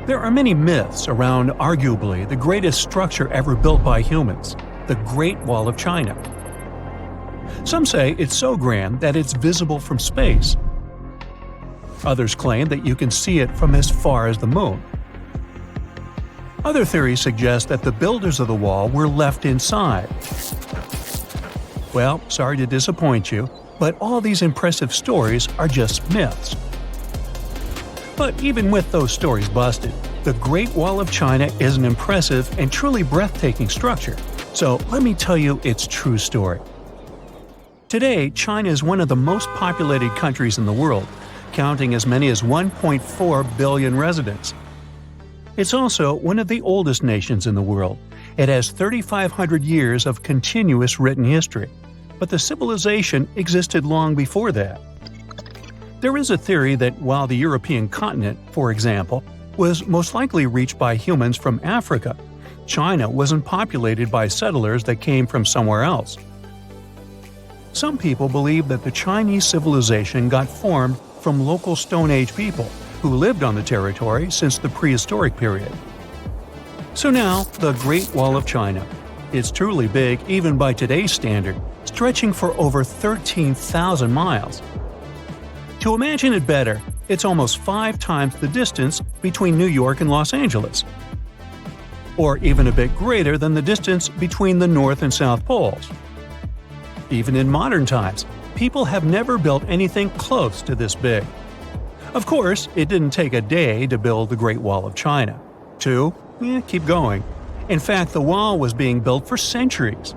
There are many myths around arguably the greatest structure ever built by humans, the Great Wall of China. Some say it's so grand that it's visible from space. Others claim that you can see it from as far as the moon. Other theories suggest that the builders of the wall were left inside. Well, sorry to disappoint you, but all these impressive stories are just myths. But even with those stories busted, the Great Wall of China is an impressive and truly breathtaking structure. So let me tell you its true story. Today, China is one of the most populated countries in the world, counting as many as 1.4 billion residents. It's also one of the oldest nations in the world. It has 3,500 years of continuous written history, but the civilization existed long before that. There is a theory that while the European continent, for example, was most likely reached by humans from Africa, China wasn't populated by settlers that came from somewhere else. Some people believe that the Chinese civilization got formed from local Stone Age people who lived on the territory since the prehistoric period. So now, the Great Wall of China. It's truly big even by today's standard, stretching for over 13,000 miles. To imagine it better, it's almost 5 times the distance between New York and Los Angeles. Or even a bit greater than the distance between the North and South Poles. Even in modern times, people have never built anything close to this big. Of course, it didn't take a day to build the Great Wall of China. 2? Keep going. In fact, the wall was being built for centuries.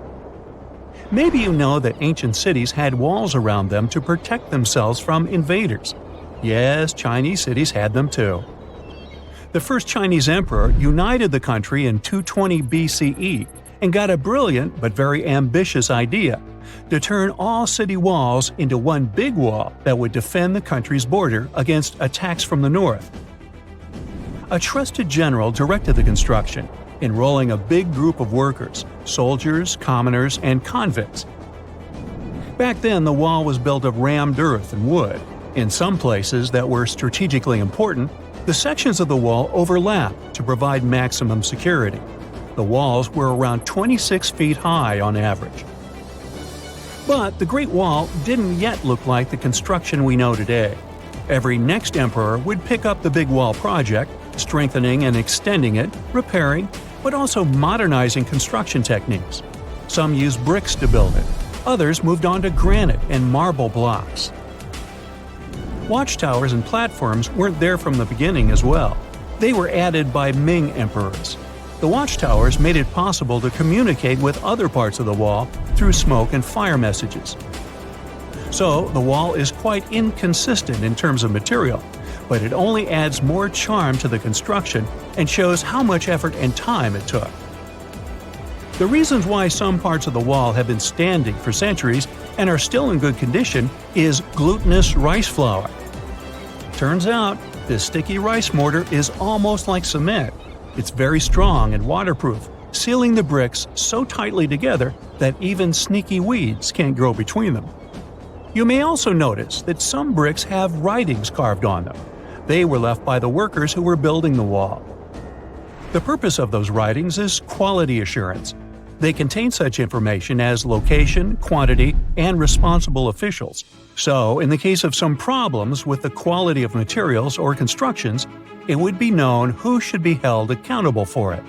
Maybe you know that ancient cities had walls around them to protect themselves from invaders. Yes, Chinese cities had them too. The first Chinese emperor united the country in 220 BCE and got a brilliant but very ambitious idea to turn all city walls into one big wall that would defend the country's border against attacks from the north. A trusted general directed the construction, enrolling a big group of workers, soldiers, commoners, and convicts. Back then, the wall was built of rammed earth and wood. In some places that were strategically important, the sections of the wall overlapped to provide maximum security. The walls were around 26 feet high on average. But the Great Wall didn't yet look like the construction we know today. Every next emperor would pick up the big wall project, strengthening and extending it, repairing, but also modernizing construction techniques. Some used bricks to build it, others moved on to granite and marble blocks. Watchtowers and platforms weren't there from the beginning as well. They were added by Ming emperors. The watchtowers made it possible to communicate with other parts of the wall through smoke and fire messages. So, the wall is quite inconsistent in terms of material, but it only adds more charm to the construction and shows how much effort and time it took. The reasons why some parts of the wall have been standing for centuries and are still in good condition is glutinous rice flour. Turns out, this sticky rice mortar is almost like cement. It's very strong and waterproof, sealing the bricks so tightly together that even sneaky weeds can't grow between them. You may also notice that some bricks have writings carved on them. They were left by the workers who were building the wall. The purpose of those writings is quality assurance. They contain such information as location, quantity, and responsible officials. So, in the case of some problems with the quality of materials or constructions, it would be known who should be held accountable for it.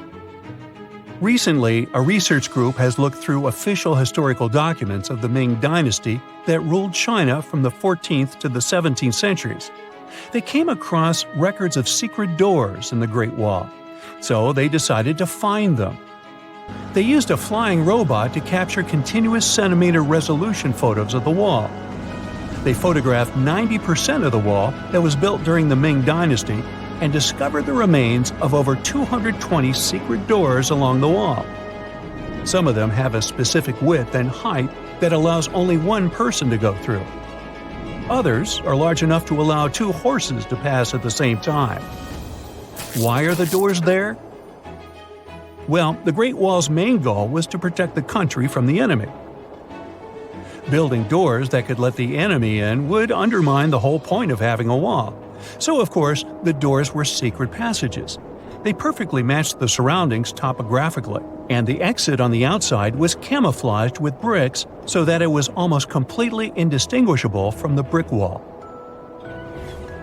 Recently, a research group has looked through official historical documents of the Ming Dynasty that ruled China from the 14th to the 17th centuries. They came across records of secret doors in the Great Wall, so they decided to find them. They used a flying robot to capture continuous centimeter resolution photos of the wall. They photographed 90% of the wall that was built during the Ming Dynasty and discovered the remains of over 220 secret doors along the wall. Some of them have a specific width and height that allows only one person to go through. Others are large enough to allow 2 horses to pass at the same time. Why are the doors there? Well, the Great Wall's main goal was to protect the country from the enemy. Building doors that could let the enemy in would undermine the whole point of having a wall. So, of course, the doors were secret passages. They perfectly matched the surroundings topographically, and the exit on the outside was camouflaged with bricks so that it was almost completely indistinguishable from the brick wall.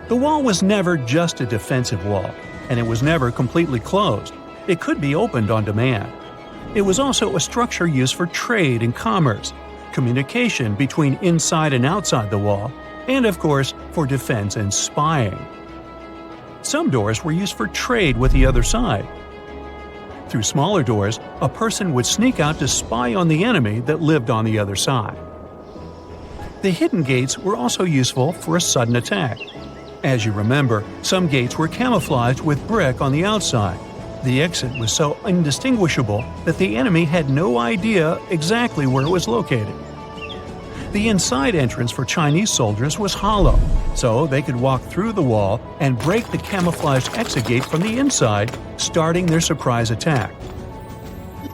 The wall was never just a defensive wall, and it was never completely closed. It could be opened on demand. It was also a structure used for trade and commerce, communication between inside and outside the wall, and of course, for defense and spying. Some doors were used for trade with the other side. Through smaller doors, a person would sneak out to spy on the enemy that lived on the other side. The hidden gates were also useful for a sudden attack. As you remember, some gates were camouflaged with brick on the outside. The exit was so indistinguishable that the enemy had no idea exactly where it was located. The inside entrance for Chinese soldiers was hollow, so they could walk through the wall and break the camouflaged exit gate from the inside, starting their surprise attack.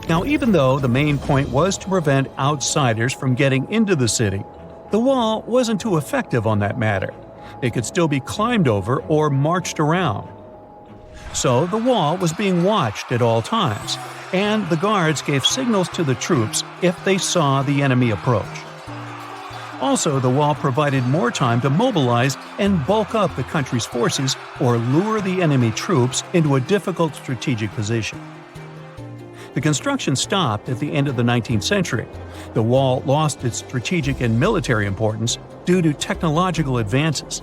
Now, even though the main point was to prevent outsiders from getting into the city, the wall wasn't too effective on that matter. It could still be climbed over or marched around. So the wall was being watched at all times, and the guards gave signals to the troops if they saw the enemy approach. Also, the wall provided more time to mobilize and bulk up the country's forces or lure the enemy troops into a difficult strategic position. The construction stopped at the end of the 19th century. The wall lost its strategic and military importance due to technological advances.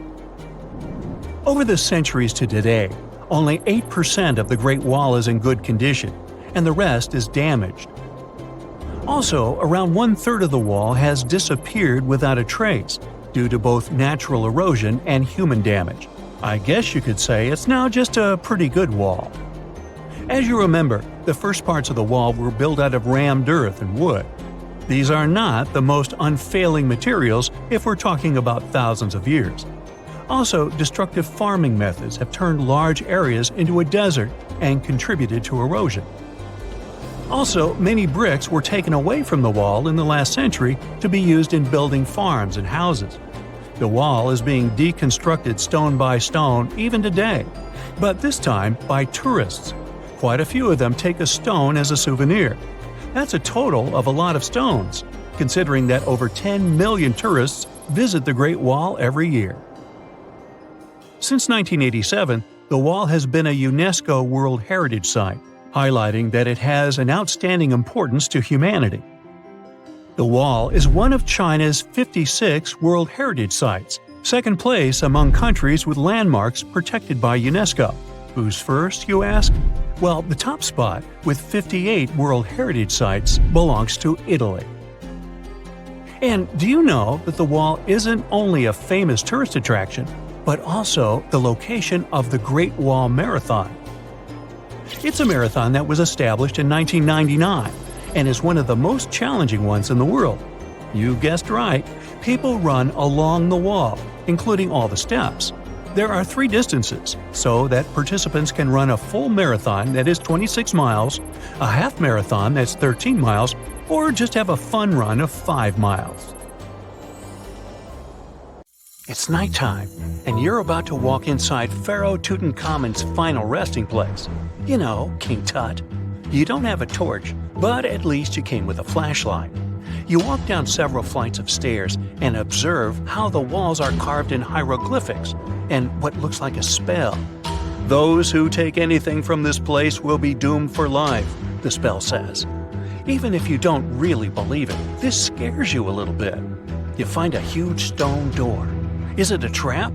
Over the centuries to today, only 8% of the Great Wall is in good condition, and the rest is damaged. Also, around 1/3 of the wall has disappeared without a trace, due to both natural erosion and human damage. I guess you could say it's now just a pretty good wall. As you remember, the first parts of the wall were built out of rammed earth and wood. These are not the most unfailing materials if we're talking about thousands of years. Also, destructive farming methods have turned large areas into a desert and contributed to erosion. Also, many bricks were taken away from the wall in the last century to be used in building farms and houses. The wall is being deconstructed stone by stone even today, but this time by tourists. Quite a few of them take a stone as a souvenir. That's a total of a lot of stones, considering that over 10 million tourists visit the Great Wall every year. Since 1987, the wall has been a UNESCO World Heritage Site, highlighting that it has an outstanding importance to humanity. The wall is one of China's 56 World Heritage Sites, second place among countries with landmarks protected by UNESCO. Who's first, you ask? Well, the top spot, with 58 World Heritage Sites, belongs to Italy. And do you know that the wall isn't only a famous tourist attraction, but also the location of the Great Wall Marathon? It's a marathon that was established in 1999 and is one of the most challenging ones in the world. You guessed right, people run along the wall, including all the steps. There are 3 distances, so that participants can run a full marathon that is 26 miles, a half marathon that's 13 miles, or just have a fun run of 5 miles. It's nighttime, and you're about to walk inside Pharaoh Tutankhamun's final resting place. You know, King Tut. You don't have a torch, but at least you came with a flashlight. You walk down several flights of stairs and observe how the walls are carved in hieroglyphics and what looks like a spell. Those who take anything from this place will be doomed for life, the spell says. Even if you don't really believe it, this scares you a little bit. You find a huge stone door. Is it a trap?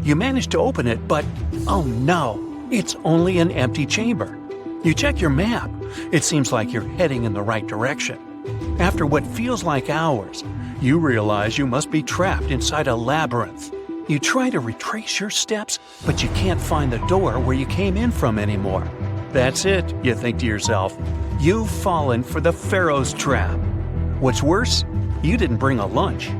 You manage to open it, but oh no, it's only an empty chamber. You check your map. It seems like you're heading in the right direction. After what feels like hours, you realize you must be trapped inside a labyrinth. You try to retrace your steps, but you can't find the door where you came in from anymore. That's it, you think to yourself. You've fallen for the Pharaoh's trap. What's worse, you didn't bring a lunch.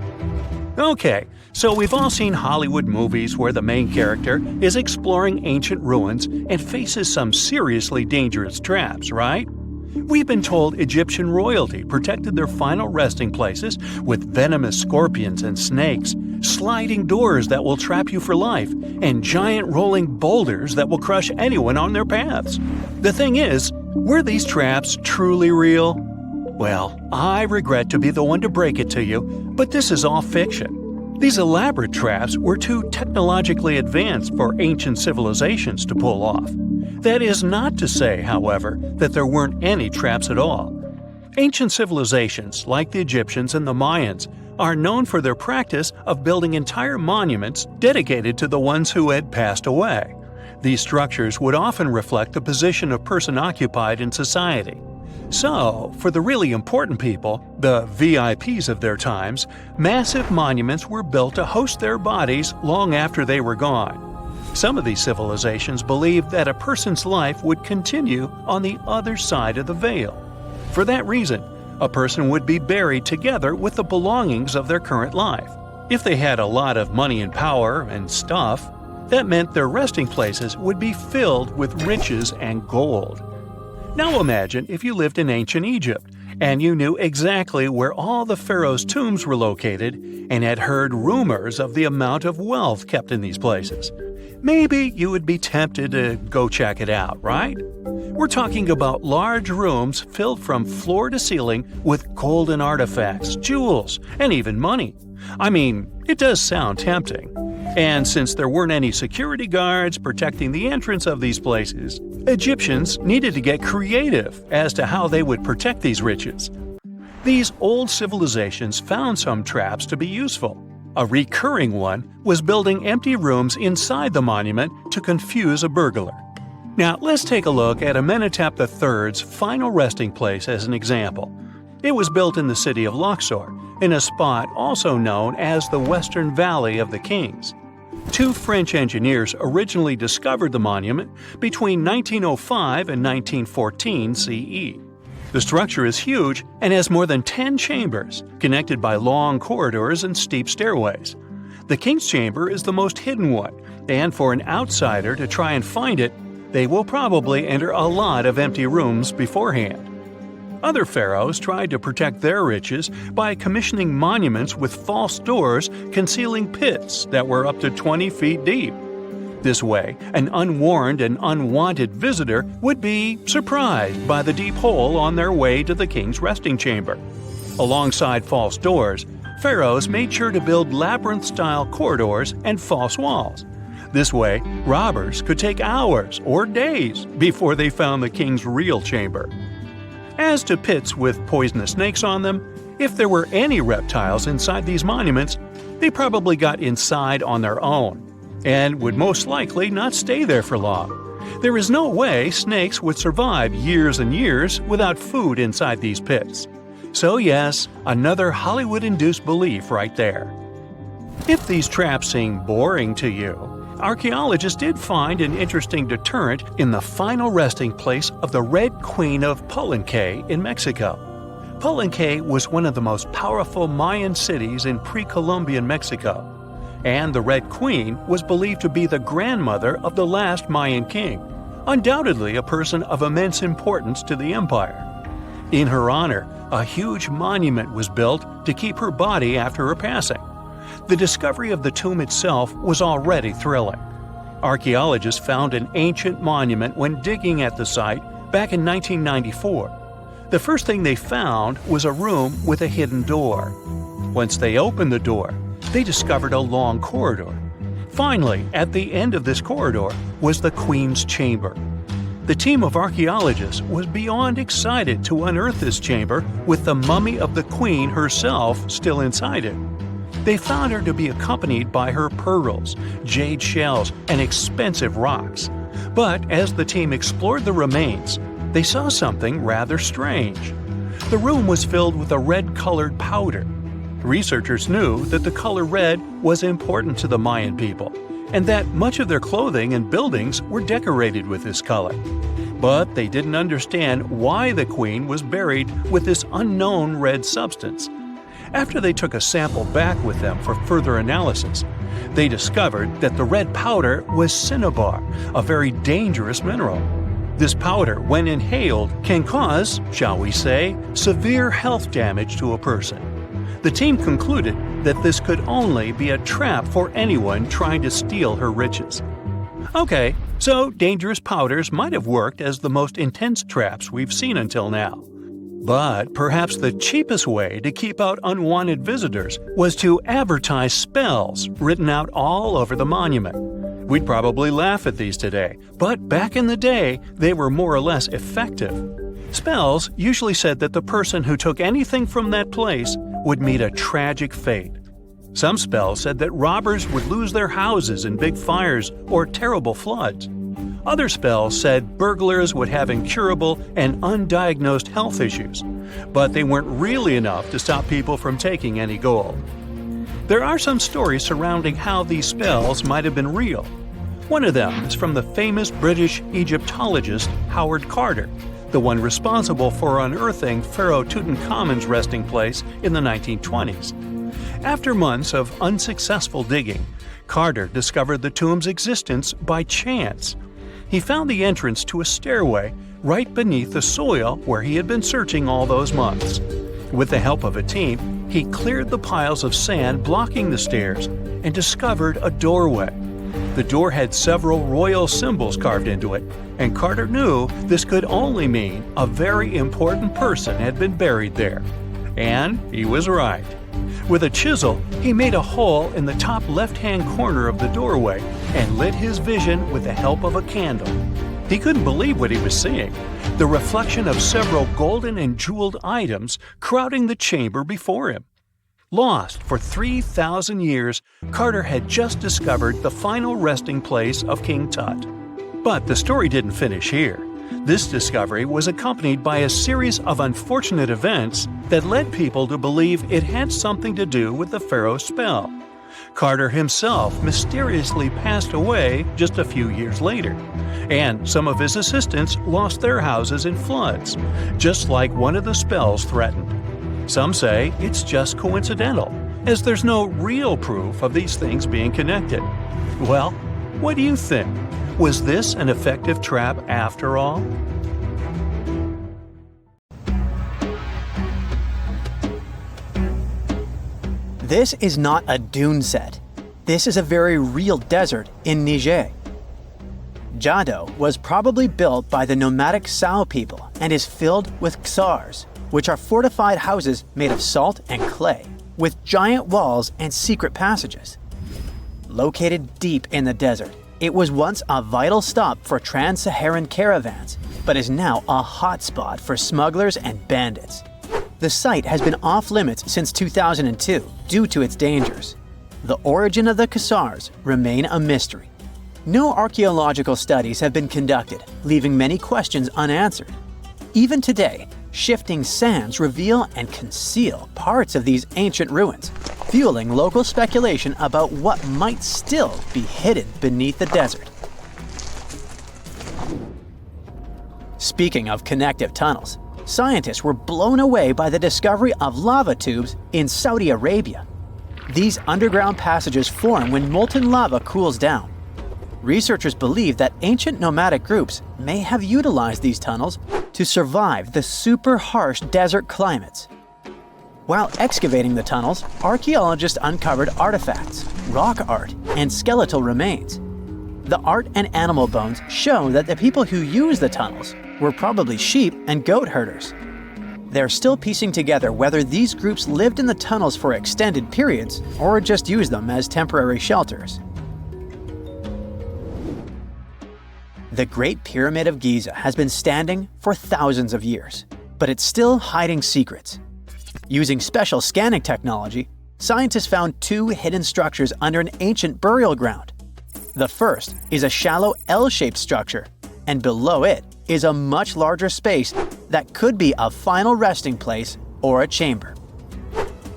Okay, so we've all seen Hollywood movies where the main character is exploring ancient ruins and faces some seriously dangerous traps, right? We've been told Egyptian royalty protected their final resting places with venomous scorpions and snakes, sliding doors that will trap you for life, and giant rolling boulders that will crush anyone on their paths. The thing is, were these traps truly real? Well, I regret to be the one to break it to you, but this is all fiction. These elaborate traps were too technologically advanced for ancient civilizations to pull off. That is not to say, however, that there weren't any traps at all. Ancient civilizations, like the Egyptians and the Mayans, are known for their practice of building entire monuments dedicated to the ones who had passed away. These structures would often reflect the position of person occupied in society. So, for the really important people, the VIPs of their times, massive monuments were built to host their bodies long after they were gone. Some of these civilizations believed that a person's life would continue on the other side of the veil. For that reason, a person would be buried together with the belongings of their current life. If they had a lot of money and power and stuff, that meant their resting places would be filled with riches and gold. Now imagine if you lived in ancient Egypt and you knew exactly where all the pharaohs' tombs were located and had heard rumors of the amount of wealth kept in these places. Maybe you would be tempted to go check it out, right? We're talking about large rooms filled from floor to ceiling with golden artifacts, jewels, and even money. I mean, it does sound tempting. And since there weren't any security guards protecting the entrance of these places, Egyptians needed to get creative as to how they would protect these riches. These old civilizations found some traps to be useful. A recurring one was building empty rooms inside the monument to confuse a burglar. Now let's take a look at Amenhotep III's final resting place as an example. It was built in the city of Luxor, in a spot also known as the Western Valley of the Kings. Two French engineers originally discovered the monument between 1905 and 1914 CE. The structure is huge and has more than 10 chambers, connected by long corridors and steep stairways. The King's Chamber is the most hidden one, and for an outsider to try and find it, they will probably enter a lot of empty rooms beforehand. Other pharaohs tried to protect their riches by commissioning monuments with false doors concealing pits that were up to 20 feet deep. This way, an unwarned and unwanted visitor would be surprised by the deep hole on their way to the king's resting chamber. Alongside false doors, pharaohs made sure to build labyrinth-style corridors and false walls. This way, robbers could take hours or days before they found the king's real chamber. As to pits with poisonous snakes on them, if there were any reptiles inside these monuments, they probably got inside on their own and would most likely not stay there for long. There is no way snakes would survive years and years without food inside these pits. So yes, another Hollywood-induced belief right there. If these traps seem boring to you, archaeologists did find an interesting deterrent in the final resting place of the Red Queen of Palenque in Mexico. Palenque was one of the most powerful Mayan cities in pre-Columbian Mexico, and the Red Queen was believed to be the grandmother of the last Mayan king, undoubtedly a person of immense importance to the empire. In her honor, a huge monument was built to keep her body after her passing. The discovery of the tomb itself was already thrilling. Archaeologists found an ancient monument when digging at the site back in 1994. The first thing they found was a room with a hidden door. Once they opened the door, they discovered a long corridor. Finally, at the end of this corridor was the Queen's chamber. The team of archaeologists was beyond excited to unearth this chamber with the mummy of the Queen herself still inside it. They found her to be accompanied by her pearls, jade shells, and expensive rocks. But as the team explored the remains, they saw something rather strange. The room was filled with a red-colored powder. Researchers knew that the color red was important to the Mayan people, and that much of their clothing and buildings were decorated with this color. But they didn't understand why the queen was buried with this unknown red substance. After they took a sample back with them for further analysis, they discovered that the red powder was cinnabar, a very dangerous mineral. This powder, when inhaled, can cause, shall we say, severe health damage to a person. The team concluded that this could only be a trap for anyone trying to steal her riches. Okay, so dangerous powders might have worked as the most intense traps we've seen until now. But perhaps the cheapest way to keep out unwanted visitors was to advertise spells written out all over the monument. We'd probably laugh at these today, but back in the day, they were more or less effective. Spells usually said that the person who took anything from that place would meet a tragic fate. Some spells said that robbers would lose their houses in big fires or terrible floods. Other spells said burglars would have incurable and undiagnosed health issues, but they weren't really enough to stop people from taking any gold. There are some stories surrounding how these spells might have been real. One of them is from the famous British Egyptologist Howard Carter, the one responsible for unearthing Pharaoh Tutankhamun's resting place in the 1920s. After months of unsuccessful digging, Carter discovered the tomb's existence by chance. He found the entrance to a stairway right beneath the soil where he had been searching all those months. With the help of a team, he cleared the piles of sand blocking the stairs and discovered a doorway. The door had several royal symbols carved into it, and Carter knew this could only mean a very important person had been buried there. And he was right. With a chisel, he made a hole in the top left-hand corner of the doorway and lit his vision with the help of a candle. He couldn't believe what he was seeing, the reflection of several golden and jeweled items crowding the chamber before him. Lost for 3,000 years, Carter had just discovered the final resting place of King Tut. But the story didn't finish here. This discovery was accompanied by a series of unfortunate events that led people to believe it had something to do with the Pharaoh's spell. Carter himself mysteriously passed away just a few years later, and some of his assistants lost their houses in floods, just like one of the spells threatened. Some say it's just coincidental, as there's no real proof of these things being connected. Well, what do you think? Was this an effective trap after all? This is not a dune set. This is a very real desert in Niger. Jado was probably built by the nomadic Sao people and is filled with ksars, which are fortified houses made of salt and clay, with giant walls and secret passages. Located deep in the desert, it was once a vital stop for trans-Saharan caravans, but is now a hotspot for smugglers and bandits. The site has been off-limits since 2002 due to its dangers. The origin of the ksars remain a mystery. No archaeological studies have been conducted, leaving many questions unanswered. Even today, shifting sands reveal and conceal parts of these ancient ruins, fueling local speculation about what might still be hidden beneath the desert. Speaking of connective tunnels, scientists were blown away by the discovery of lava tubes in Saudi Arabia. These underground passages form when molten lava cools down. Researchers believe that ancient nomadic groups may have utilized these tunnels to survive the super harsh desert climates. While excavating the tunnels, archaeologists uncovered artifacts, rock art, and skeletal remains. The art and animal bones show that the people who used the tunnels were probably sheep and goat herders. They're still piecing together whether these groups lived in the tunnels for extended periods or just used them as temporary shelters. The Great Pyramid of Giza has been standing for thousands of years, but it's still hiding secrets. Using special scanning technology, scientists found two hidden structures under an ancient burial ground. The first is a shallow L-shaped structure, and below it is a much larger space that could be a final resting place or a chamber.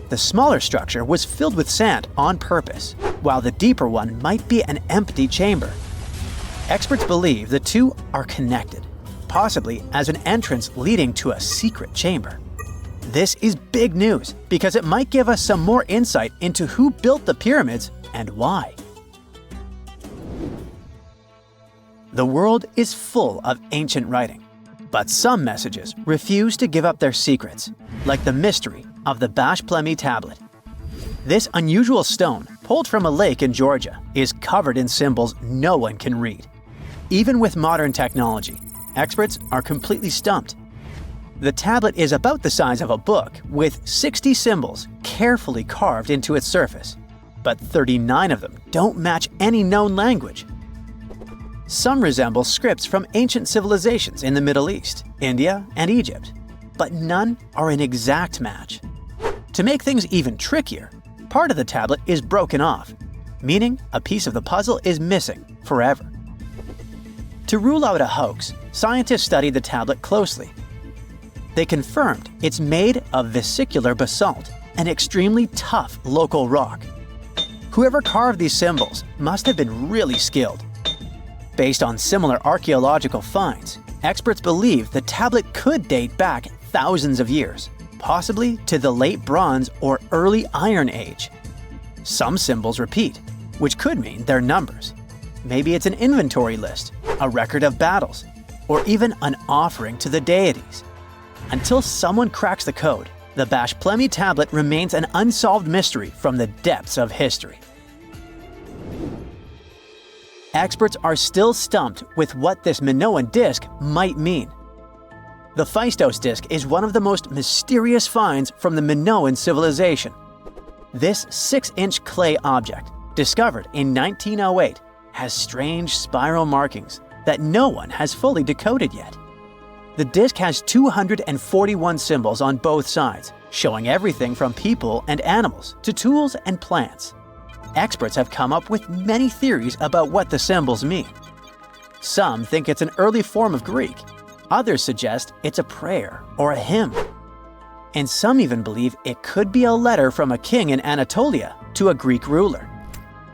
The smaller structure was filled with sand on purpose, while the deeper one might be an empty chamber. Experts believe the two are connected, possibly as an entrance leading to a secret chamber. This is big news because it might give us some more insight into who built the pyramids and why. The world is full of ancient writing, but some messages refuse to give up their secrets, like the mystery of the Bashplemi tablet. This unusual stone, pulled from a lake in Georgia, is covered in symbols no one can read. Even with modern technology, experts are completely stumped. The tablet is about the size of a book, with 60 symbols carefully carved into its surface, but 39 of them don't match any known language. Some resemble scripts from ancient civilizations in the Middle East, India, and Egypt, but none are an exact match. To make things even trickier, part of the tablet is broken off, meaning a piece of the puzzle is missing forever. To rule out a hoax, scientists studied the tablet closely. They confirmed it's made of vesicular basalt, an extremely tough local rock. Whoever carved these symbols must have been really skilled. Based on similar archaeological finds, experts believe the tablet could date back thousands of years, possibly to the late Bronze or early Iron Age. Some symbols repeat, which could mean they're numbers. Maybe it's an inventory list, a record of battles, or even an offering to the deities. Until someone cracks the code, the Bashplemi tablet remains an unsolved mystery from the depths of history. Experts are still stumped with what this Minoan disc might mean. The Phaistos disc is one of the most mysterious finds from the Minoan civilization. This 6-inch clay object, discovered in 1908, has strange spiral markings that no one has fully decoded yet. The disc has 241 symbols on both sides, showing everything from people and animals to tools and plants. Experts have come up with many theories about what the symbols mean. Some think it's an early form of Greek. Others suggest it's a prayer or a hymn. And some even believe it could be a letter from a king in Anatolia to a Greek ruler.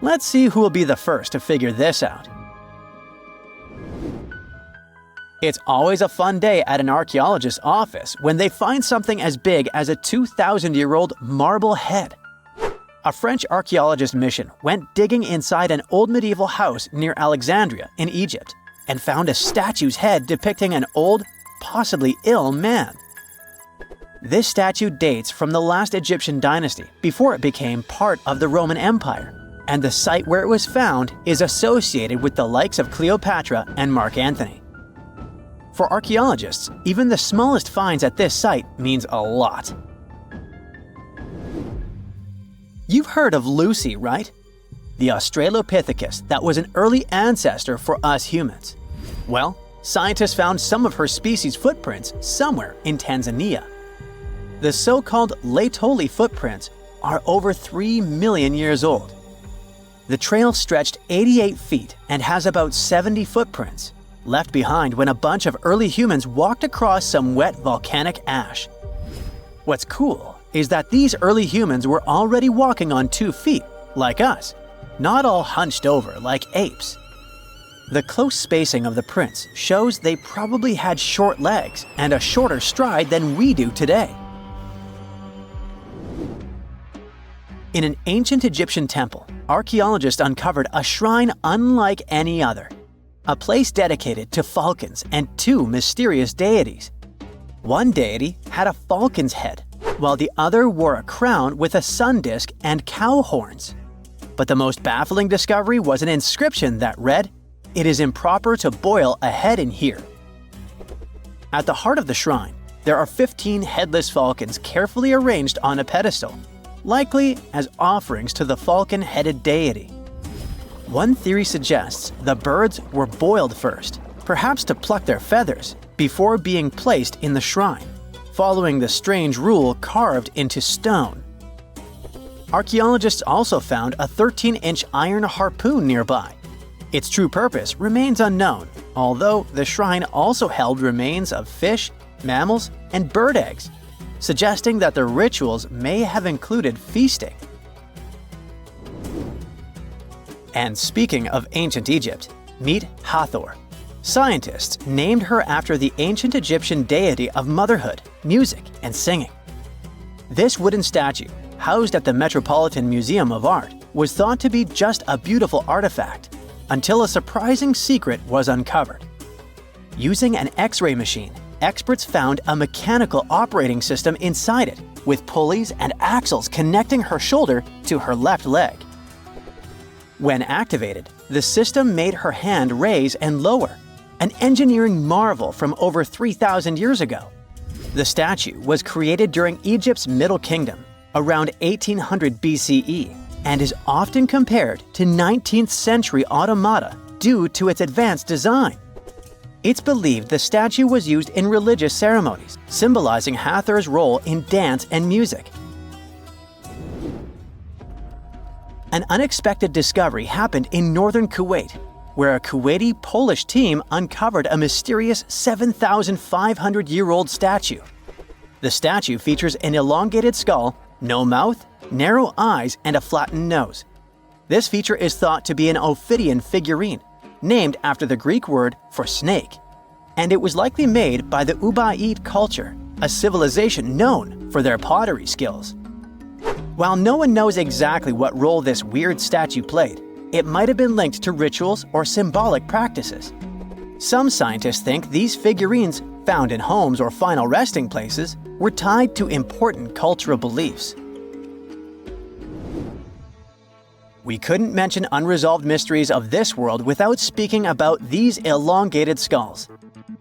Let's see who will be the first to figure this out. It's always a fun day at an archaeologist's office when they find something as big as a 2,000-year-old marble head. A French archaeologist mission went digging inside an old medieval house near Alexandria in Egypt and found a statue's head depicting an old, possibly ill man. This statue dates from the last Egyptian dynasty before it became part of the Roman Empire, and the site where it was found is associated with the likes of Cleopatra and Mark Antony. For archaeologists, even the smallest finds at this site means a lot. You've heard of Lucy, right? The Australopithecus that was an early ancestor for us humans. Well, scientists found some of her species' footprints somewhere in Tanzania. The so-called Laetoli footprints are over 3 million years old. The trail stretched 88 feet and has about 70 footprints, left behind when a bunch of early humans walked across some wet volcanic ash. What's cool is that these early humans were already walking on 2 feet, like us, not all hunched over like apes. The close spacing of the prints shows they probably had short legs and a shorter stride than we do today. In an ancient Egyptian temple, archaeologists uncovered a shrine unlike any other, a place dedicated to falcons and 2 mysterious deities. One deity had a falcon's head, while the other wore a crown with a sun disk and cow horns. But the most baffling discovery was an inscription that read, "It is improper to boil a head in here." At the heart of the shrine, there are 15 headless falcons carefully arranged on a pedestal, likely as offerings to the falcon-headed deity. One theory suggests the birds were boiled first, perhaps to pluck their feathers, before being placed in the shrine, following the strange rule carved into stone. Archaeologists also found a 13-inch iron harpoon nearby. Its true purpose remains unknown, although the shrine also held remains of fish, mammals, and bird eggs, suggesting that the rituals may have included feasting. And speaking of ancient Egypt, meet Hathor. Scientists named her after the ancient Egyptian deity of motherhood, music, and singing. This wooden statue, housed at the Metropolitan Museum of Art, was thought to be just a beautiful artifact, until a surprising secret was uncovered. Using an X-ray machine, experts found a mechanical operating system inside it, with pulleys and axles connecting her shoulder to her left leg. When activated, the system made her hand raise and lower, an engineering marvel from over 3,000 years ago. The statue was created during Egypt's Middle Kingdom, around 1800 BCE, and is often compared to 19th century automata due to its advanced design. It's believed the statue was used in religious ceremonies, symbolizing Hathor's role in dance and music. An unexpected discovery happened in northern Kuwait, where a Kuwaiti-Polish team uncovered a mysterious 7,500-year-old statue. The statue features an elongated skull, no mouth, narrow eyes, and a flattened nose. This feature is thought to be an Ophidian figurine, named after the Greek word for snake, and it was likely made by the Ubaid culture, a civilization known for their pottery skills. While no one knows exactly what role this weird statue played, it might have been linked to rituals or symbolic practices. Some scientists think these figurines, found in homes or final resting places, were tied to important cultural beliefs. We couldn't mention unresolved mysteries of this world without speaking about these elongated skulls.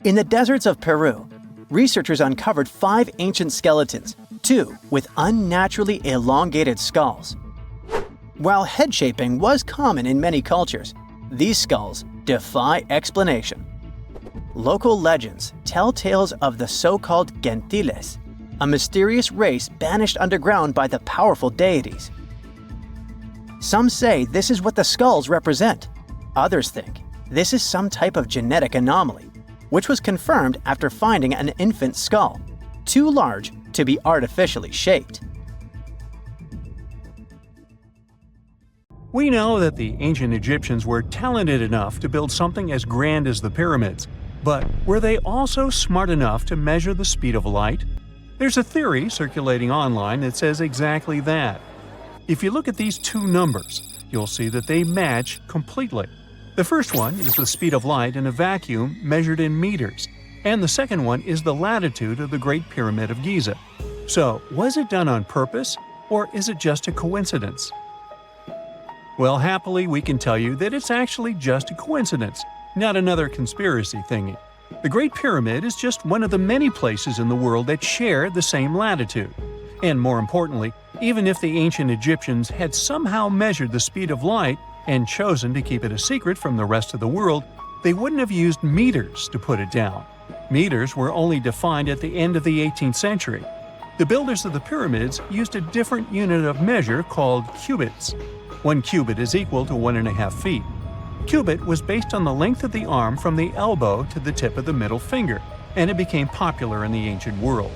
In the deserts of Peru, researchers uncovered 5 ancient skeletons, 2 with unnaturally elongated skulls. While head shaping was common in many cultures, these skulls defy explanation. Local legends tell tales of the so-called gentiles, a mysterious race banished underground by the powerful deities. Some say this is what the skulls represent. Others think this is some type of genetic anomaly, which was confirmed after finding an infant skull, too large to be artificially shaped. We know that the ancient Egyptians were talented enough to build something as grand as the pyramids, but were they also smart enough to measure the speed of light? There's a theory circulating online that says exactly that. If you look at these 2 numbers, you'll see that they match completely. The first one is the speed of light in a vacuum measured in meters, and the second one is the latitude of the Great Pyramid of Giza. So, was it done on purpose, or is it just a coincidence? Well, happily, we can tell you that it's actually just a coincidence, not another conspiracy thingy. The Great Pyramid is just one of the many places in the world that share the same latitude. And more importantly, even if the ancient Egyptians had somehow measured the speed of light and chosen to keep it a secret from the rest of the world, they wouldn't have used meters to put it down. Meters were only defined at the end of the 18th century. The builders of the pyramids used a different unit of measure called cubits. 1 cubit is equal to 1.5 feet. Cubit was based on the length of the arm from the elbow to the tip of the middle finger, and it became popular in the ancient world.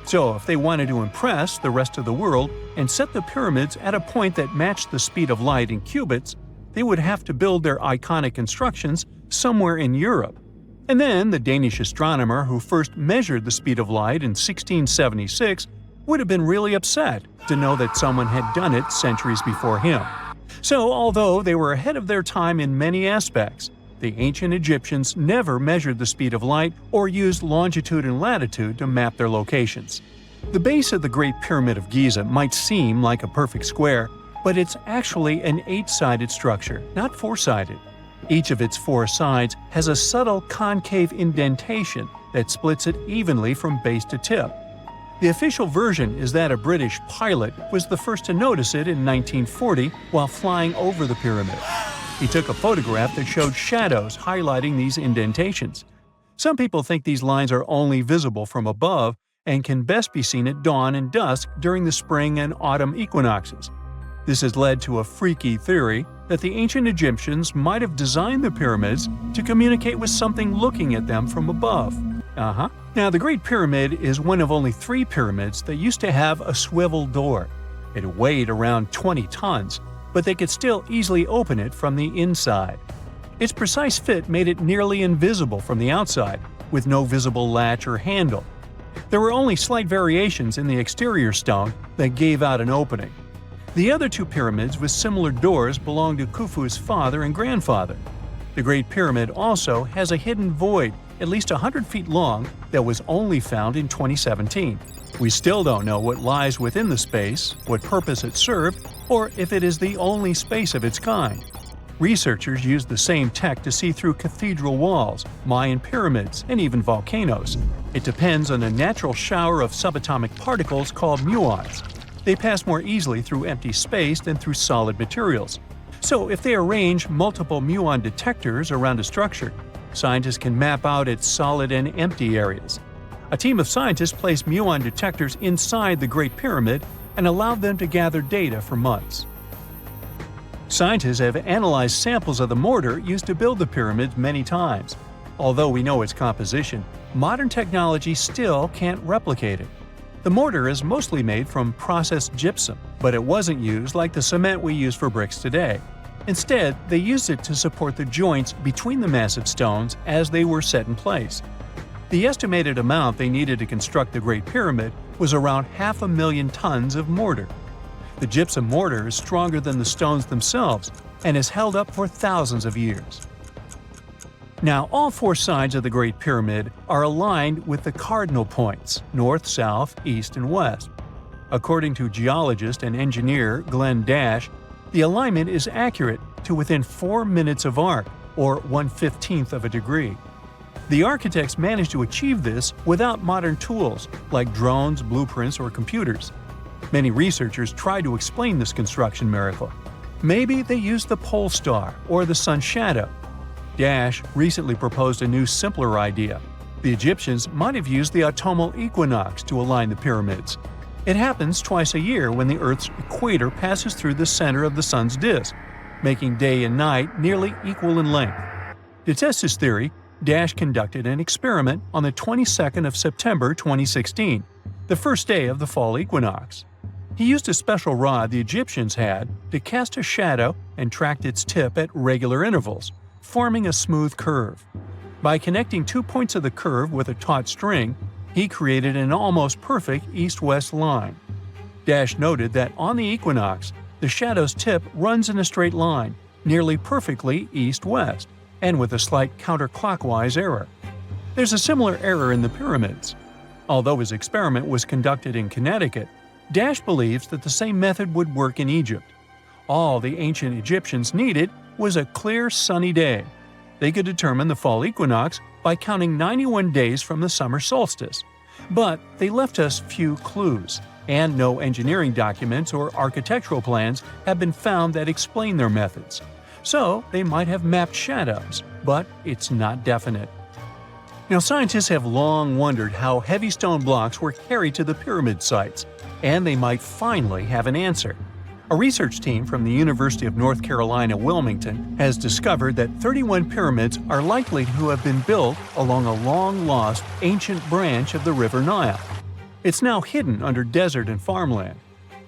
So if they wanted to impress the rest of the world and set the pyramids at a point that matched the speed of light in cubits, they would have to build their iconic constructions somewhere in Europe. And then the Danish astronomer who first measured the speed of light in 1676 would have been really upset to know that someone had done it centuries before him. So although they were ahead of their time in many aspects, the ancient Egyptians never measured the speed of light or used longitude and latitude to map their locations. The base of the Great Pyramid of Giza might seem like a perfect square, but it's actually an 8-sided structure, not 4-sided. Each of its 4 sides has a subtle concave indentation that splits it evenly from base to tip. The official version is that a British pilot was the first to notice it in 1940 while flying over the pyramid. He took a photograph that showed shadows highlighting these indentations. Some people think these lines are only visible from above and can best be seen at dawn and dusk during the spring and autumn equinoxes. This has led to a freaky theory that the ancient Egyptians might have designed the pyramids to communicate with something looking at them from above. Now, the Great Pyramid is one of only 3 pyramids that used to have a swivel door. It weighed around 20 tons, but they could still easily open it from the inside. Its precise fit made it nearly invisible from the outside, with no visible latch or handle. There were only slight variations in the exterior stone that gave out an opening. The other 2 pyramids with similar doors belonged to Khufu's father and grandfather. The Great Pyramid also has a hidden void at least 100 feet long that was only found in 2017. We still don't know what lies within the space, what purpose it served, or if it is the only space of its kind. Researchers used the same tech to see through cathedral walls, Mayan pyramids, and even volcanoes. It depends on a natural shower of subatomic particles called muons. They pass more easily through empty space than through solid materials. So if they arrange multiple muon detectors around a structure, scientists can map out its solid and empty areas. A team of scientists placed muon detectors inside the Great Pyramid and allowed them to gather data for months. Scientists have analyzed samples of the mortar used to build the pyramids many times. Although we know its composition, modern technology still can't replicate it. The mortar is mostly made from processed gypsum, but it wasn't used like the cement we use for bricks today. Instead, they used it to support the joints between the massive stones as they were set in place. The estimated amount they needed to construct the Great Pyramid was around 500,000 tons of mortar. The gypsum mortar is stronger than the stones themselves and has held up for thousands of years. Now, all four sides of the Great Pyramid are aligned with the cardinal points – north, south, east, and west. According to geologist and engineer Glenn Dash, the alignment is accurate to within 4 minutes of arc, or 1/15th of a degree. The architects managed to achieve this without modern tools like drones, blueprints, or computers. Many researchers try to explain this construction miracle. Maybe they used the pole star or the sun's shadow. Dash recently proposed a new, simpler idea. The Egyptians might have used the autumnal equinox to align the pyramids. It happens twice a year when the Earth's equator passes through the center of the sun's disk, making day and night nearly equal in length. To test his theory, Dash conducted an experiment on the 22nd of September 2016, the first day of the fall equinox. He used a special rod the Egyptians had to cast a shadow and tracked its tip at regular intervals, forming a smooth curve. By connecting 2 points of the curve with a taut string, he created an almost perfect east-west line. Dash noted that on the equinox, the shadow's tip runs in a straight line, nearly perfectly east-west, and with a slight counterclockwise error. There's a similar error in the pyramids. Although his experiment was conducted in Connecticut, Dash believes that the same method would work in Egypt. All the ancient Egyptians needed was a clear, sunny day. They could determine the fall equinox by counting 91 days from the summer solstice. But they left us few clues, and no engineering documents or architectural plans have been found that explain their methods. So they might have mapped shadows, but it's not definite. Now, scientists have long wondered how heavy stone blocks were carried to the pyramid sites, and they might finally have an answer. A research team from the University of North Carolina, Wilmington, has discovered that 31 pyramids are likely to have been built along a long-lost ancient branch of the River Nile. It's now hidden under desert and farmland.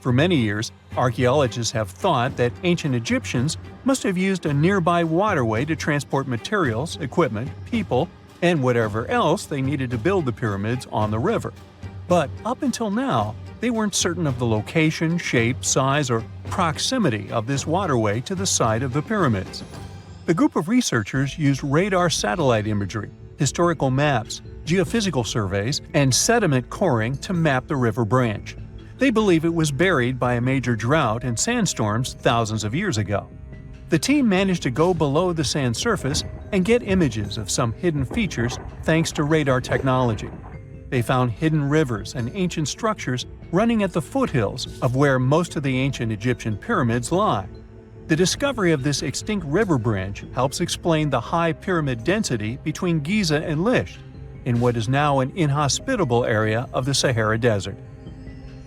For many years, archaeologists have thought that ancient Egyptians must have used a nearby waterway to transport materials, equipment, people, and whatever else they needed to build the pyramids on the river. But up until now, they weren't certain of the location, shape, size, or proximity of this waterway to the site of the pyramids. The group of researchers used radar satellite imagery, historical maps, geophysical surveys, and sediment coring to map the river branch. They believe it was buried by a major drought and sandstorms thousands of years ago. The team managed to go below the sand surface and get images of some hidden features thanks to radar technology. They found hidden rivers and ancient structures running at the foothills of where most of the ancient Egyptian pyramids lie. The discovery of this extinct river branch helps explain the high pyramid density between Giza and Lisht, in what is now an inhospitable area of the Sahara Desert.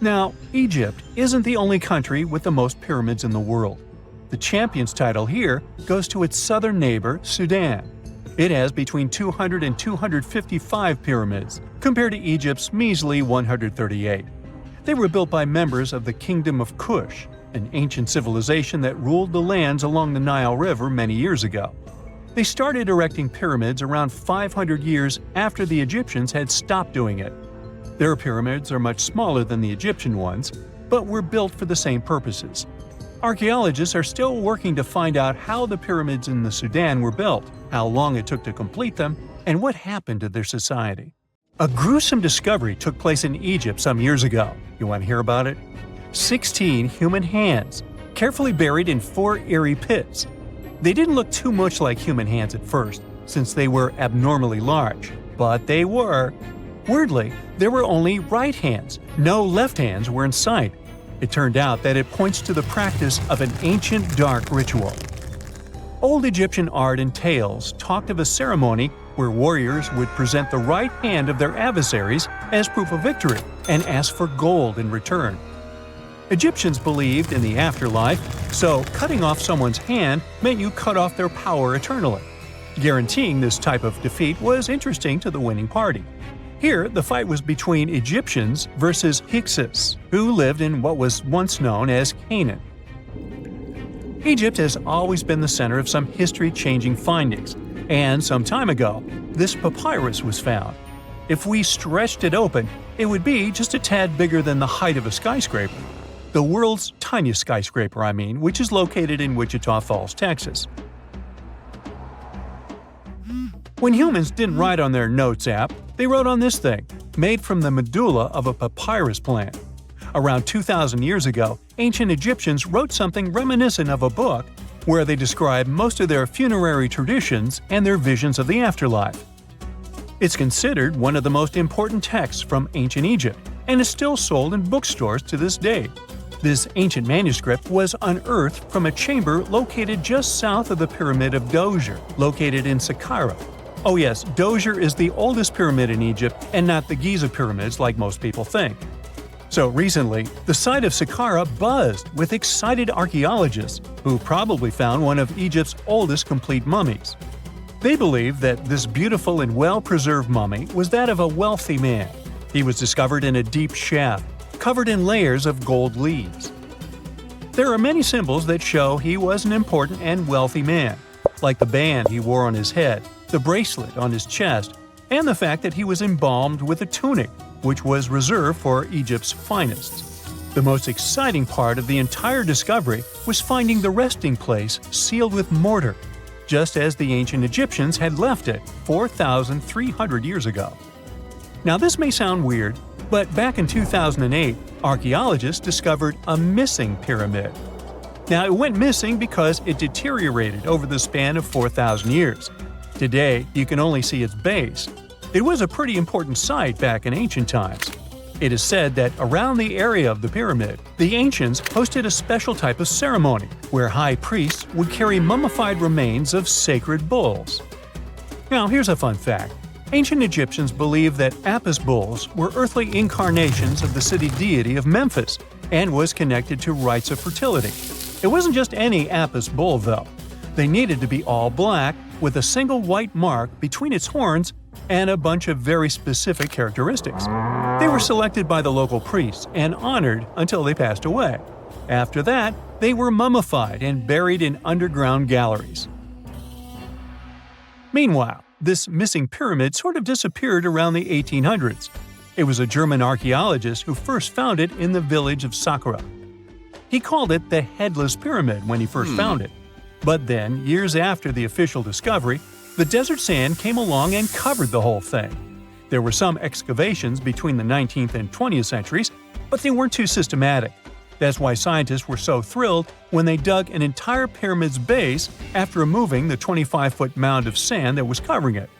Now, Egypt isn't the only country with the most pyramids in the world. The champion's title here goes to its southern neighbor, Sudan. It has between 200 and 255 pyramids, compared to Egypt's measly 138. They were built by members of the Kingdom of Kush, an ancient civilization that ruled the lands along the Nile River many years ago. They started erecting pyramids around 500 years after the Egyptians had stopped doing it. Their pyramids are much smaller than the Egyptian ones, but were built for the same purposes. Archaeologists are still working to find out how the pyramids in the Sudan were built, how long it took to complete them, and what happened to their society. A gruesome discovery took place in Egypt some years ago. You want to hear about it? 16 human hands, carefully buried in 4 eerie pits. They didn't look too much like human hands at first, since they were abnormally large, but they were. Weirdly, there were only right hands, no left hands were in sight. It turned out that it points to the practice of an ancient dark ritual. Old Egyptian art and tales talked of a ceremony where warriors would present the right hand of their adversaries as proof of victory and ask for gold in return. Egyptians believed in the afterlife, so cutting off someone's hand meant you cut off their power eternally. Guaranteeing this type of defeat was interesting to the winning party. Here, the fight was between Egyptians versus Hyksos, who lived in what was once known as Canaan. Egypt has always been the center of some history-changing findings, and some time ago, this papyrus was found. If we stretched it open, it would be just a tad bigger than the height of a skyscraper. The world's tiniest skyscraper, which is located in Wichita Falls, Texas. When humans didn't write on their notes app, they wrote on this thing, made from the medulla of a papyrus plant. Around 2,000 years ago, ancient Egyptians wrote something reminiscent of a book where they describe most of their funerary traditions and their visions of the afterlife. It's considered one of the most important texts from ancient Egypt and is still sold in bookstores to this day. This ancient manuscript was unearthed from a chamber located just south of the Pyramid of Djoser, located in Saqqara. Oh yes, Djoser is the oldest pyramid in Egypt and not the Giza pyramids like most people think. So recently, the site of Saqqara buzzed with excited archaeologists who probably found one of Egypt's oldest complete mummies. They believe that this beautiful and well-preserved mummy was that of a wealthy man. He was discovered in a deep shaft, covered in layers of gold leaves. There are many symbols that show he was an important and wealthy man, like the band he wore on his head, the bracelet on his chest, and the fact that he was embalmed with a tunic, which was reserved for Egypt's finest. The most exciting part of the entire discovery was finding the resting place sealed with mortar, just as the ancient Egyptians had left it 4,300 years ago. Now this may sound weird, but back in 2008, archaeologists discovered a missing pyramid. Now it went missing because it deteriorated over the span of 4,000 years. Today, you can only see its base. It was a pretty important site back in ancient times. It is said that around the area of the pyramid, the ancients hosted a special type of ceremony where high priests would carry mummified remains of sacred bulls. Now here's a fun fact. Ancient Egyptians believed that Apis bulls were earthly incarnations of the city deity of Memphis and was connected to rites of fertility. It wasn't just any Apis bull, though. They needed to be all black, with a single white mark between its horns and a bunch of very specific characteristics. They were selected by the local priests and honored until they passed away. After that, they were mummified and buried in underground galleries. Meanwhile, this missing pyramid sort of disappeared around the 1800s. It was a German archaeologist who first found it in the village of Saqqara. He called it the Headless Pyramid when he first found it. But then, years after the official discovery, the desert sand came along and covered the whole thing. There were some excavations between the 19th and 20th centuries, but they weren't too systematic. That's why scientists were so thrilled when they dug an entire pyramid's base after removing the 25-foot mound of sand that was covering it.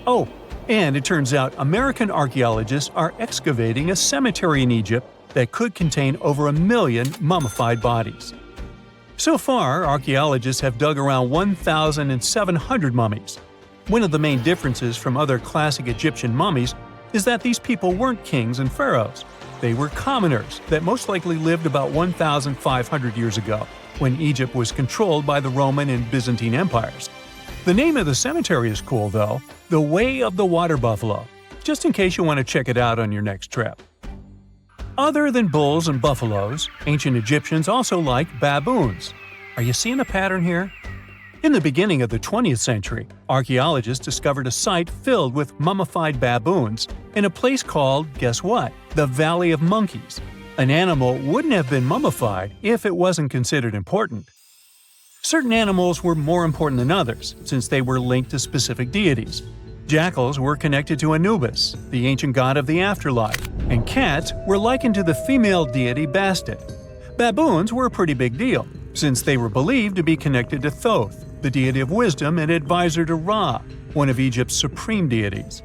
Oh, and it turns out American archaeologists are excavating a cemetery in Egypt that could contain over 1 million mummified bodies. So far, archaeologists have dug around 1,700 mummies. One of the main differences from other classic Egyptian mummies is that these people weren't kings and pharaohs. They were commoners that most likely lived about 1,500 years ago, when Egypt was controlled by the Roman and Byzantine empires. The name of the cemetery is cool, though, the Way of the Water Buffalo, just in case you want to check it out on your next trip. Other than bulls and buffaloes, ancient Egyptians also liked baboons. Are you seeing a pattern here? In the beginning of the 20th century, archaeologists discovered a site filled with mummified baboons in a place called, guess what? The Valley of Monkeys. An animal wouldn't have been mummified if it wasn't considered important. Certain animals were more important than others, since they were linked to specific deities. Jackals were connected to Anubis, the ancient god of the afterlife, and cats were likened to the female deity Bastet. Baboons were a pretty big deal, since they were believed to be connected to Thoth, the deity of wisdom and advisor to Ra, one of Egypt's supreme deities.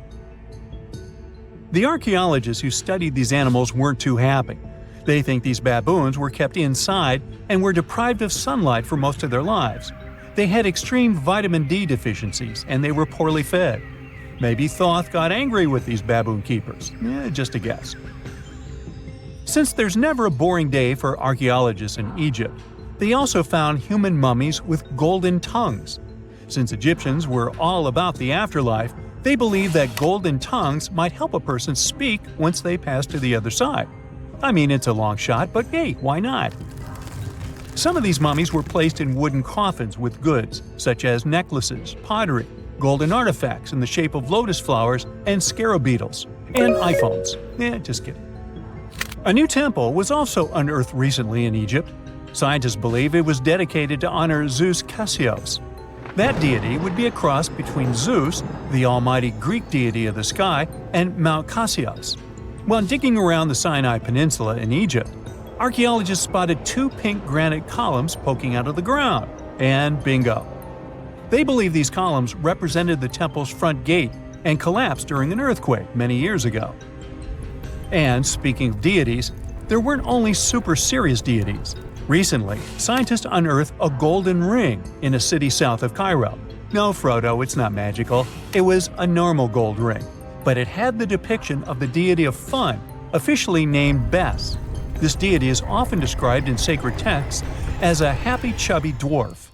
The archaeologists who studied these animals weren't too happy. They think these baboons were kept inside and were deprived of sunlight for most of their lives. They had extreme vitamin D deficiencies and they were poorly fed. Maybe Thoth got angry with these baboon keepers. Just a guess. Since there's never a boring day for archaeologists in Egypt, they also found human mummies with golden tongues. Since Egyptians were all about the afterlife, they believed that golden tongues might help a person speak once they pass to the other side. I mean, it's a long shot, but hey, why not? Some of these mummies were placed in wooden coffins with goods, such as necklaces, pottery, golden artifacts in the shape of lotus flowers, and scarab beetles, and iPhones. Just kidding. A new temple was also unearthed recently in Egypt. Scientists believe it was dedicated to honor Zeus Cassius. That deity would be a cross between Zeus, the almighty Greek deity of the sky, and Mount Cassius. While digging around the Sinai Peninsula in Egypt, archaeologists spotted 2 pink granite columns poking out of the ground, and bingo. They believe these columns represented the temple's front gate and collapsed during an earthquake many years ago. And speaking of deities, there weren't only super serious deities. Recently, scientists unearthed a golden ring in a city south of Cairo. No, Frodo, it's not magical. It was a normal gold ring, but it had the depiction of the deity of fun, officially named Bes. This deity is often described in sacred texts as a happy chubby dwarf.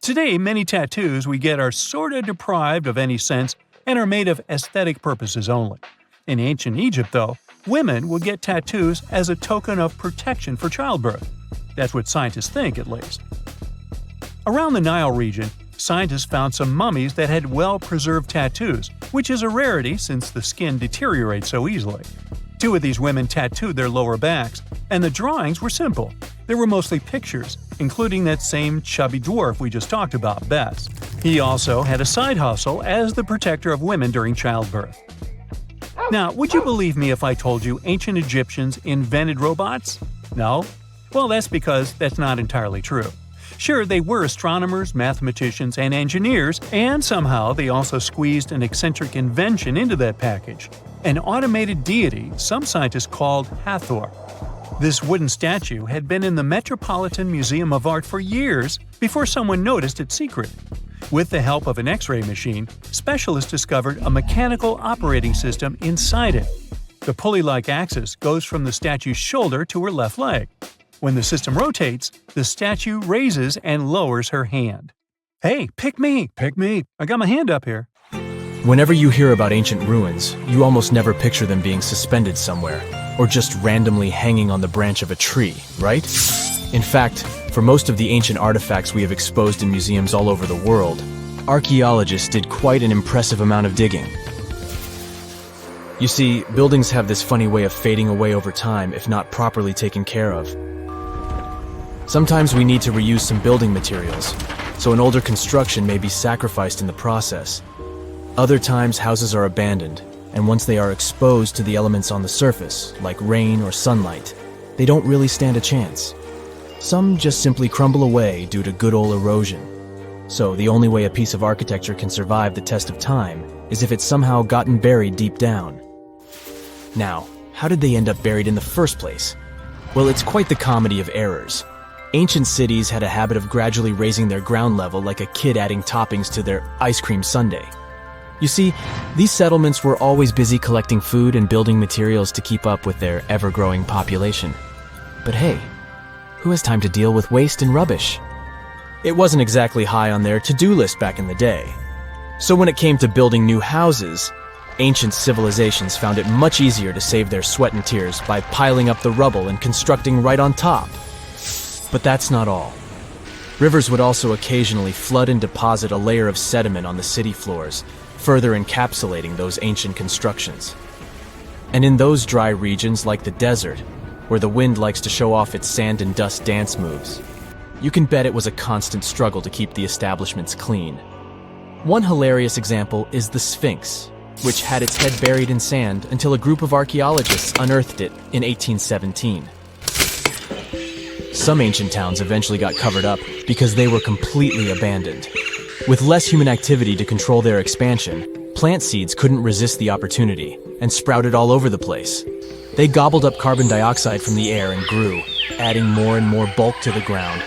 Today, many tattoos we get are sorta deprived of any sense and are made of aesthetic purposes only. In ancient Egypt, though, women would get tattoos as a token of protection for childbirth. That's what scientists think, at least. Around the Nile region, scientists found some mummies that had well-preserved tattoos, which is a rarity since the skin deteriorates so easily. 2 of these women tattooed their lower backs, and the drawings were simple. They were mostly pictures, including that same chubby dwarf we just talked about, Bes. He also had a side hustle as the protector of women during childbirth. Now, would you believe me if I told you ancient Egyptians invented robots? No? Well, that's because that's not entirely true. Sure, they were astronomers, mathematicians, and engineers, and somehow they also squeezed an eccentric invention into that package – an automated deity some scientists called Hathor. This wooden statue had been in the Metropolitan Museum of Art for years before someone noticed its secret. With the help of an X-ray machine, specialists discovered a mechanical operating system inside it. The pulley-like axis goes from the statue's shoulder to her left leg. When the system rotates, the statue raises and lowers her hand. Hey, pick me! Pick me! I got my hand up here. Whenever you hear about ancient ruins, you almost never picture them being suspended somewhere, or just randomly hanging on the branch of a tree, right? In fact, for most of the ancient artifacts we have exposed in museums all over the world, archaeologists did quite an impressive amount of digging. You see, buildings have this funny way of fading away over time if not properly taken care of. Sometimes we need to reuse some building materials, so an older construction may be sacrificed in the process. Other times houses are abandoned, and once they are exposed to the elements on the surface, like rain or sunlight, they don't really stand a chance. Some just simply crumble away due to good old erosion. So the only way a piece of architecture can survive the test of time is if it's somehow gotten buried deep down. Now, how did they end up buried in the first place? Well, it's quite the comedy of errors. Ancient cities had a habit of gradually raising their ground level like a kid adding toppings to their ice cream sundae. You see, these settlements were always busy collecting food and building materials to keep up with their ever-growing population. But hey, who has time to deal with waste and rubbish? It wasn't exactly high on their to-do list back in the day. So when it came to building new houses, ancient civilizations found it much easier to save their sweat and tears by piling up the rubble and constructing right on top. But that's not all. Rivers would also occasionally flood and deposit a layer of sediment on the city floors, further encapsulating those ancient constructions. And in those dry regions like the desert, where the wind likes to show off its sand and dust dance moves. You can bet it was a constant struggle to keep the establishments clean. One hilarious example is the Sphinx, which had its head buried in sand until a group of archaeologists unearthed it in 1817. Some ancient towns eventually got covered up because they were completely abandoned. With less human activity to control their expansion, plant seeds couldn't resist the opportunity and sprouted all over the place. They gobbled up carbon dioxide from the air and grew, adding more and more bulk to the ground.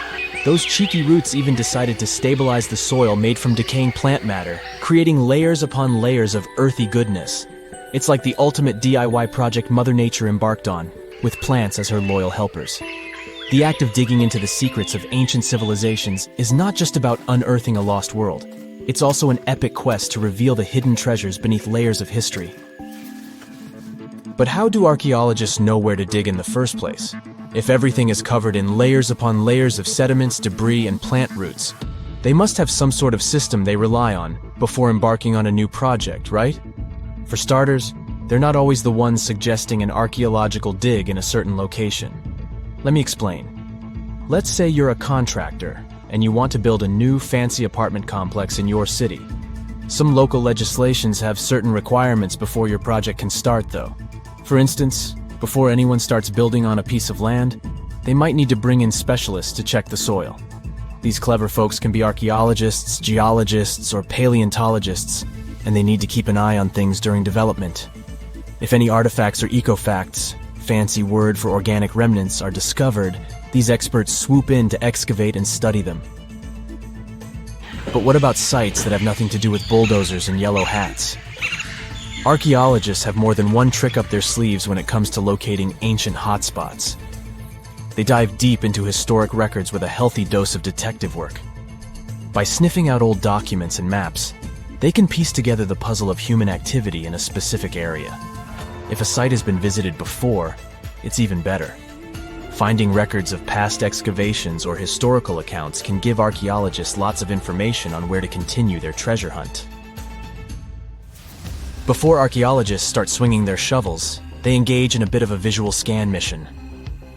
Those cheeky roots even decided to stabilize the soil made from decaying plant matter, creating layers upon layers of earthy goodness. It's like the ultimate DIY project Mother Nature embarked on, with plants as her loyal helpers. The act of digging into the secrets of ancient civilizations is not just about unearthing a lost world. It's also an epic quest to reveal the hidden treasures beneath layers of history. But how do archaeologists know where to dig in the first place? If everything is covered in layers upon layers of sediments, debris, and plant roots, they must have some sort of system they rely on before embarking on a new project, right? For starters, they're not always the ones suggesting an archaeological dig in a certain location. Let me explain. Let's say you're a contractor and you want to build a new fancy apartment complex in your city. Some local legislations have certain requirements before your project can start, though. For instance, before anyone starts building on a piece of land, they might need to bring in specialists to check the soil. These clever folks can be archaeologists, geologists, or paleontologists, and they need to keep an eye on things during development. If any artifacts or ecofacts, fancy word for organic remnants, are discovered, these experts swoop in to excavate and study them. But what about sites that have nothing to do with bulldozers and yellow hats? Archaeologists have more than one trick up their sleeves when it comes to locating ancient hotspots. They dive deep into historic records with a healthy dose of detective work. By sniffing out old documents and maps, they can piece together the puzzle of human activity in a specific area. If a site has been visited before, it's even better. Finding records of past excavations or historical accounts can give archaeologists lots of information on where to continue their treasure hunt. Before archaeologists start swinging their shovels, they engage in a bit of a visual scan mission.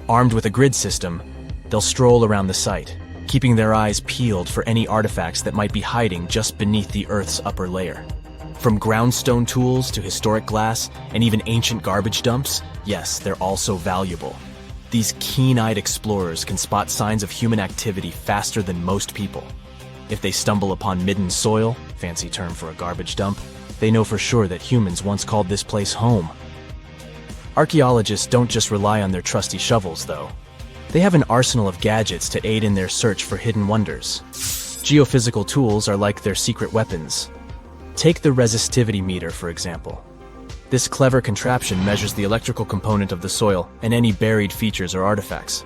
Armed with a grid system, they'll stroll around the site, keeping their eyes peeled for any artifacts that might be hiding just beneath the Earth's upper layer. From groundstone tools to historic glass and even ancient garbage dumps, yes, they're also valuable. These keen-eyed explorers can spot signs of human activity faster than most people. If they stumble upon midden soil, fancy term for a garbage dump, they know for sure that humans once called this place home. Archaeologists don't just rely on their trusty shovels, though. They have an arsenal of gadgets to aid in their search for hidden wonders. Geophysical tools are like their secret weapons. Take the resistivity meter, for example. This clever contraption measures the electrical component of the soil and any buried features or artifacts.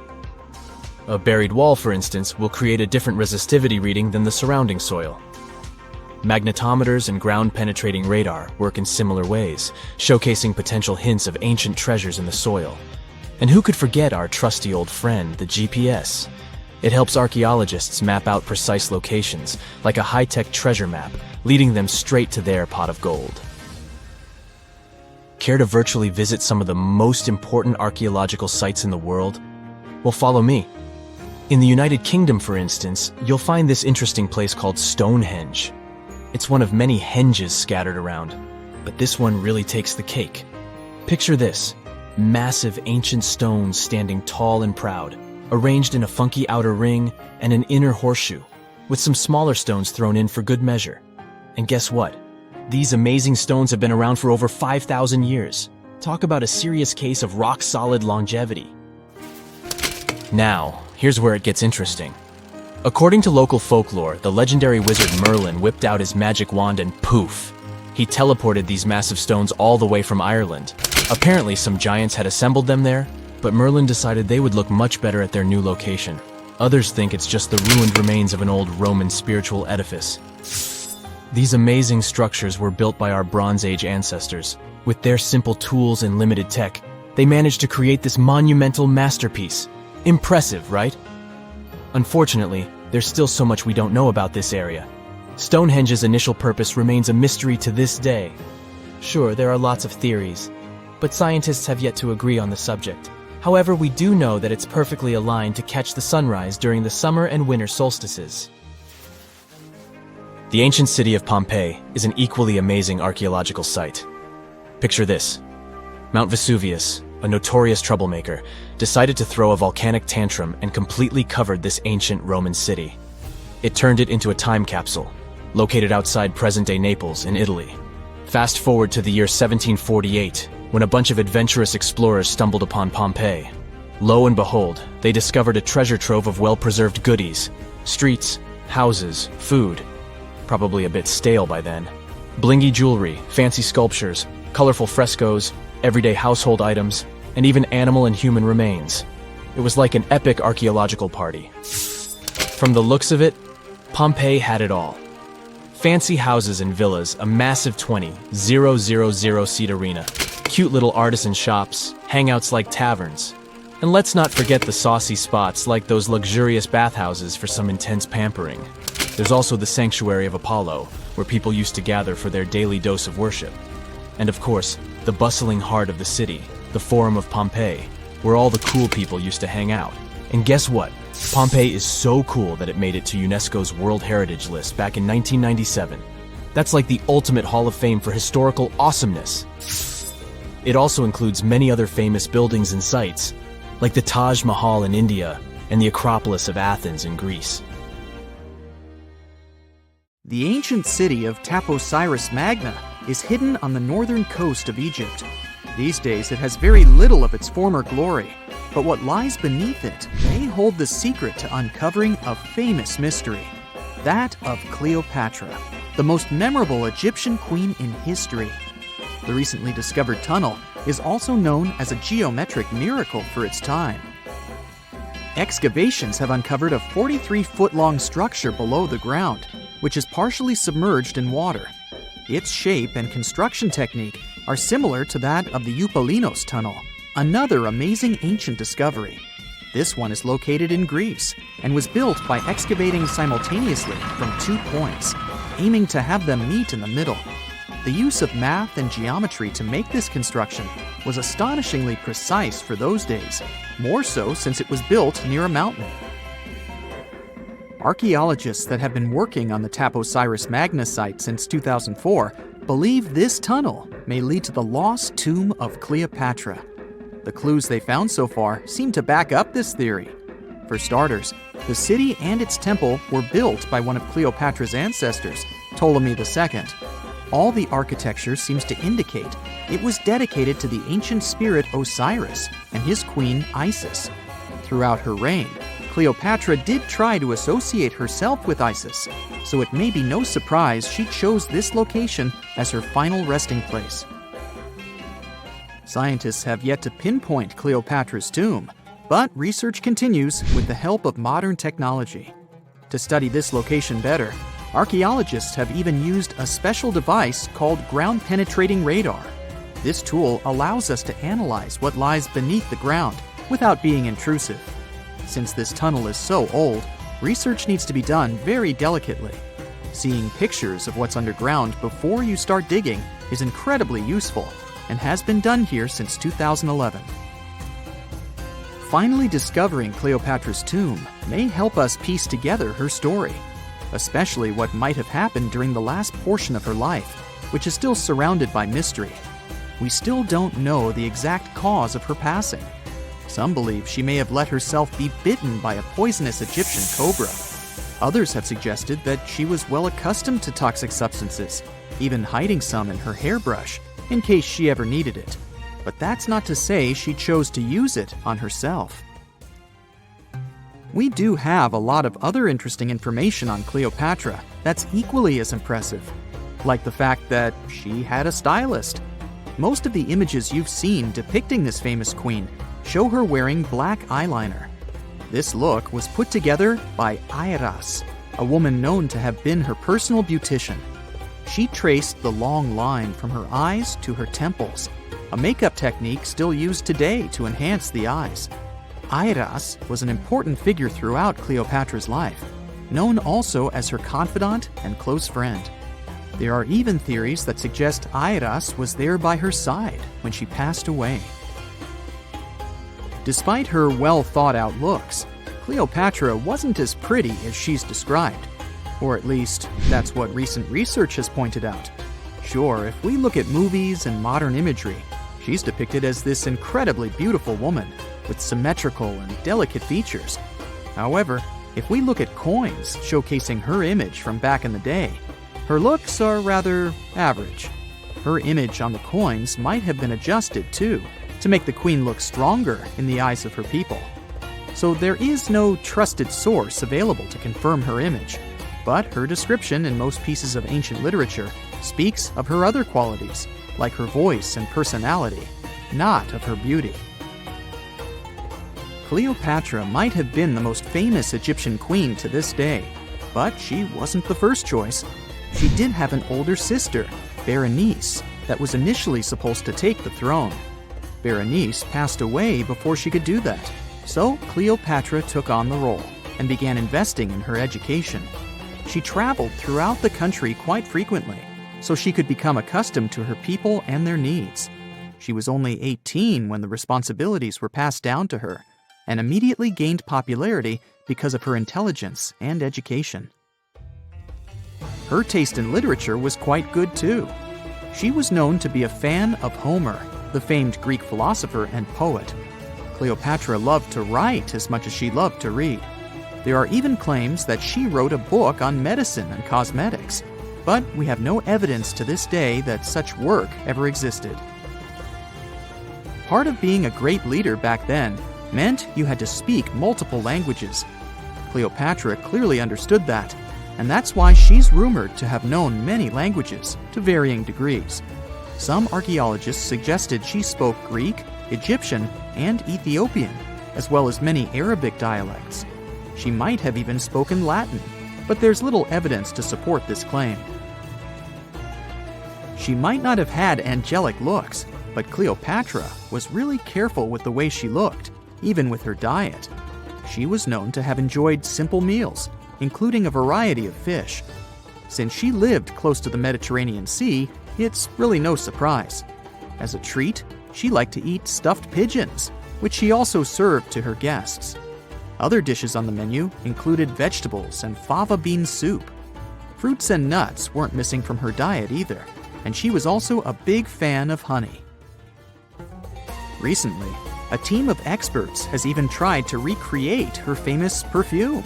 A buried wall, for instance, will create a different resistivity reading than the surrounding soil. Magnetometers and ground-penetrating radar work in similar ways, showcasing potential hints of ancient treasures in the soil. And who could forget our trusty old friend, the GPS? It helps archaeologists map out precise locations, like a high-tech treasure map, leading them straight to their pot of gold. Care to virtually visit some of the most important archaeological sites in the world? Well, follow me. In the United Kingdom, for instance, you'll find this interesting place called Stonehenge. It's one of many henges scattered around, but this one really takes the cake. Picture this: massive ancient stones standing tall and proud, arranged in a funky outer ring and an inner horseshoe, with some smaller stones thrown in for good measure. And guess what? These amazing stones have been around for over 5,000 years. Talk about a serious case of rock-solid longevity. Now, here's where it gets interesting. According to local folklore, the legendary wizard Merlin whipped out his magic wand and poof! He teleported these massive stones all the way from Ireland. Apparently, some giants had assembled them there, but Merlin decided they would look much better at their new location. Others think it's just the ruined remains of an old Roman spiritual edifice. These amazing structures were built by our Bronze Age ancestors. With their simple tools and limited tech, they managed to create this monumental masterpiece. Impressive, right? Unfortunately, there's still so much we don't know about this area. Stonehenge's initial purpose remains a mystery to this day. Sure, there are lots of theories, but scientists have yet to agree on the subject. However, we do know that it's perfectly aligned to catch the sunrise during the summer and winter solstices. The ancient city of Pompeii is an equally amazing archaeological site. Picture this. Mount Vesuvius, a notorious troublemaker, decided to throw a volcanic tantrum and completely covered this ancient Roman city. It turned it into a time capsule, located outside present-day Naples in Italy. Fast forward to the year 1748, when a bunch of adventurous explorers stumbled upon Pompeii. Lo and behold, they discovered a treasure trove of well-preserved goodies, streets, houses, food, probably a bit stale by then, blingy jewelry, fancy sculptures, colorful frescoes, everyday household items, and even animal and human remains. It was like an epic archaeological party. From the looks of it, Pompeii had it all. Fancy houses and villas, a massive 20,000-seat arena, cute little artisan shops, hangouts like taverns. And let's not forget the saucy spots like those luxurious bathhouses for some intense pampering. There's also the sanctuary of Apollo, where people used to gather for their daily dose of worship. And of course, the bustling heart of the city, the Forum of Pompeii, where all the cool people used to hang out. And guess what? Pompeii is so cool that it made it to UNESCO's World Heritage List back in 1997. That's like the ultimate Hall of Fame for historical awesomeness. It also includes many other famous buildings and sites, like the Taj Mahal in India and the Acropolis of Athens in Greece. The ancient city of Taposiris Magna is hidden on the northern coast of Egypt. These days, it has very little of its former glory, but what lies beneath it may hold the secret to uncovering a famous mystery, that of Cleopatra, the most memorable Egyptian queen in history. The recently discovered tunnel is also known as a geometric miracle for its time. Excavations have uncovered a 43-foot-long structure below the ground, which is partially submerged in water. Its shape and construction technique are similar to that of the Eupalinos Tunnel, another amazing ancient discovery. This one is located in Greece and was built by excavating simultaneously from 2 points, aiming to have them meet in the middle. The use of math and geometry to make this construction was astonishingly precise for those days, more so since it was built near a mountain. Archaeologists that have been working on the Taposiris Magna site since 2004 believe this tunnel may lead to the lost tomb of Cleopatra. The clues they found so far seem to back up this theory. For starters, the city and its temple were built by one of Cleopatra's ancestors, Ptolemy II. All the architecture seems to indicate it was dedicated to the ancient spirit Osiris and his queen Isis. Throughout her reign, Cleopatra did try to associate herself with Isis, so it may be no surprise she chose this location as her final resting place. Scientists have yet to pinpoint Cleopatra's tomb, but research continues with the help of modern technology. To study this location better, archaeologists have even used a special device called ground-penetrating radar. This tool allows us to analyze what lies beneath the ground without being intrusive. Since this tunnel is so old, research needs to be done very delicately. Seeing pictures of what's underground before you start digging is incredibly useful and has been done here since 2011. Finally discovering Cleopatra's tomb may help us piece together her story, especially what might have happened during the last portion of her life, which is still surrounded by mystery. We still don't know the exact cause of her passing. Some believe she may have let herself be bitten by a poisonous Egyptian cobra. Others have suggested that she was well accustomed to toxic substances, even hiding some in her hairbrush in case she ever needed it. But that's not to say she chose to use it on herself. We do have a lot of other interesting information on Cleopatra that's equally as impressive, like the fact that she had a stylist. Most of the images you've seen depicting this famous queen show her wearing black eyeliner. This look was put together by Airas, a woman known to have been her personal beautician. She traced the long line from her eyes to her temples, a makeup technique still used today to enhance the eyes. Airas was an important figure throughout Cleopatra's life, known also as her confidant and close friend. There are even theories that suggest Airas was there by her side when she passed away. Despite her well-thought-out looks, Cleopatra wasn't as pretty as she's described. Or at least, that's what recent research has pointed out. Sure, if we look at movies and modern imagery, she's depicted as this incredibly beautiful woman with symmetrical and delicate features. However, if we look at coins showcasing her image from back in the day, her looks are rather average. Her image on the coins might have been adjusted, too, to make the queen look stronger in the eyes of her people. So there is no trusted source available to confirm her image, but her description in most pieces of ancient literature speaks of her other qualities, like her voice and personality, not of her beauty. Cleopatra might have been the most famous Egyptian queen to this day, but she wasn't the first choice. She did have an older sister, Berenice, that was initially supposed to take the throne. Berenice passed away before she could do that, so Cleopatra took on the role and began investing in her education. She traveled throughout the country quite frequently, so she could become accustomed to her people and their needs. She was only 18 when the responsibilities were passed down to her, and immediately gained popularity because of her intelligence and education. Her taste in literature was quite good too. She was known to be a fan of Homer, the famed Greek philosopher and poet. Cleopatra loved to write as much as she loved to read. There are even claims that she wrote a book on medicine and cosmetics, but we have no evidence to this day that such work ever existed. Part of being a great leader back then meant you had to speak multiple languages. Cleopatra clearly understood that, and that's why she's rumored to have known many languages to varying degrees. Some archaeologists suggested she spoke Greek, Egyptian, and Ethiopian, as well as many Arabic dialects. She might have even spoken Latin, but there's little evidence to support this claim. She might not have had angelic looks, but Cleopatra was really careful with the way she looked, even with her diet. She was known to have enjoyed simple meals, including a variety of fish. Since she lived close to the Mediterranean Sea, it's really no surprise. As a treat, she liked to eat stuffed pigeons, which she also served to her guests. Other dishes on the menu included vegetables and fava bean soup. Fruits and nuts weren't missing from her diet either, and she was also a big fan of honey. Recently, a team of experts has even tried to recreate her famous perfume.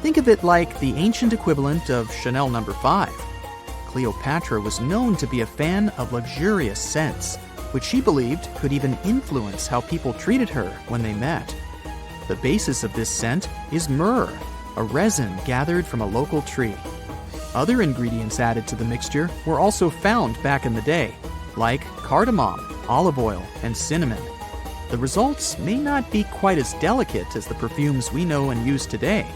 Think of it like the ancient equivalent of Chanel No. 5. Cleopatra was known to be a fan of luxurious scents, which she believed could even influence how people treated her when they met. The basis of this scent is myrrh, a resin gathered from a local tree. Other ingredients added to the mixture were also found back in the day, like cardamom, olive oil, and cinnamon. The results may not be quite as delicate as the perfumes we know and use today.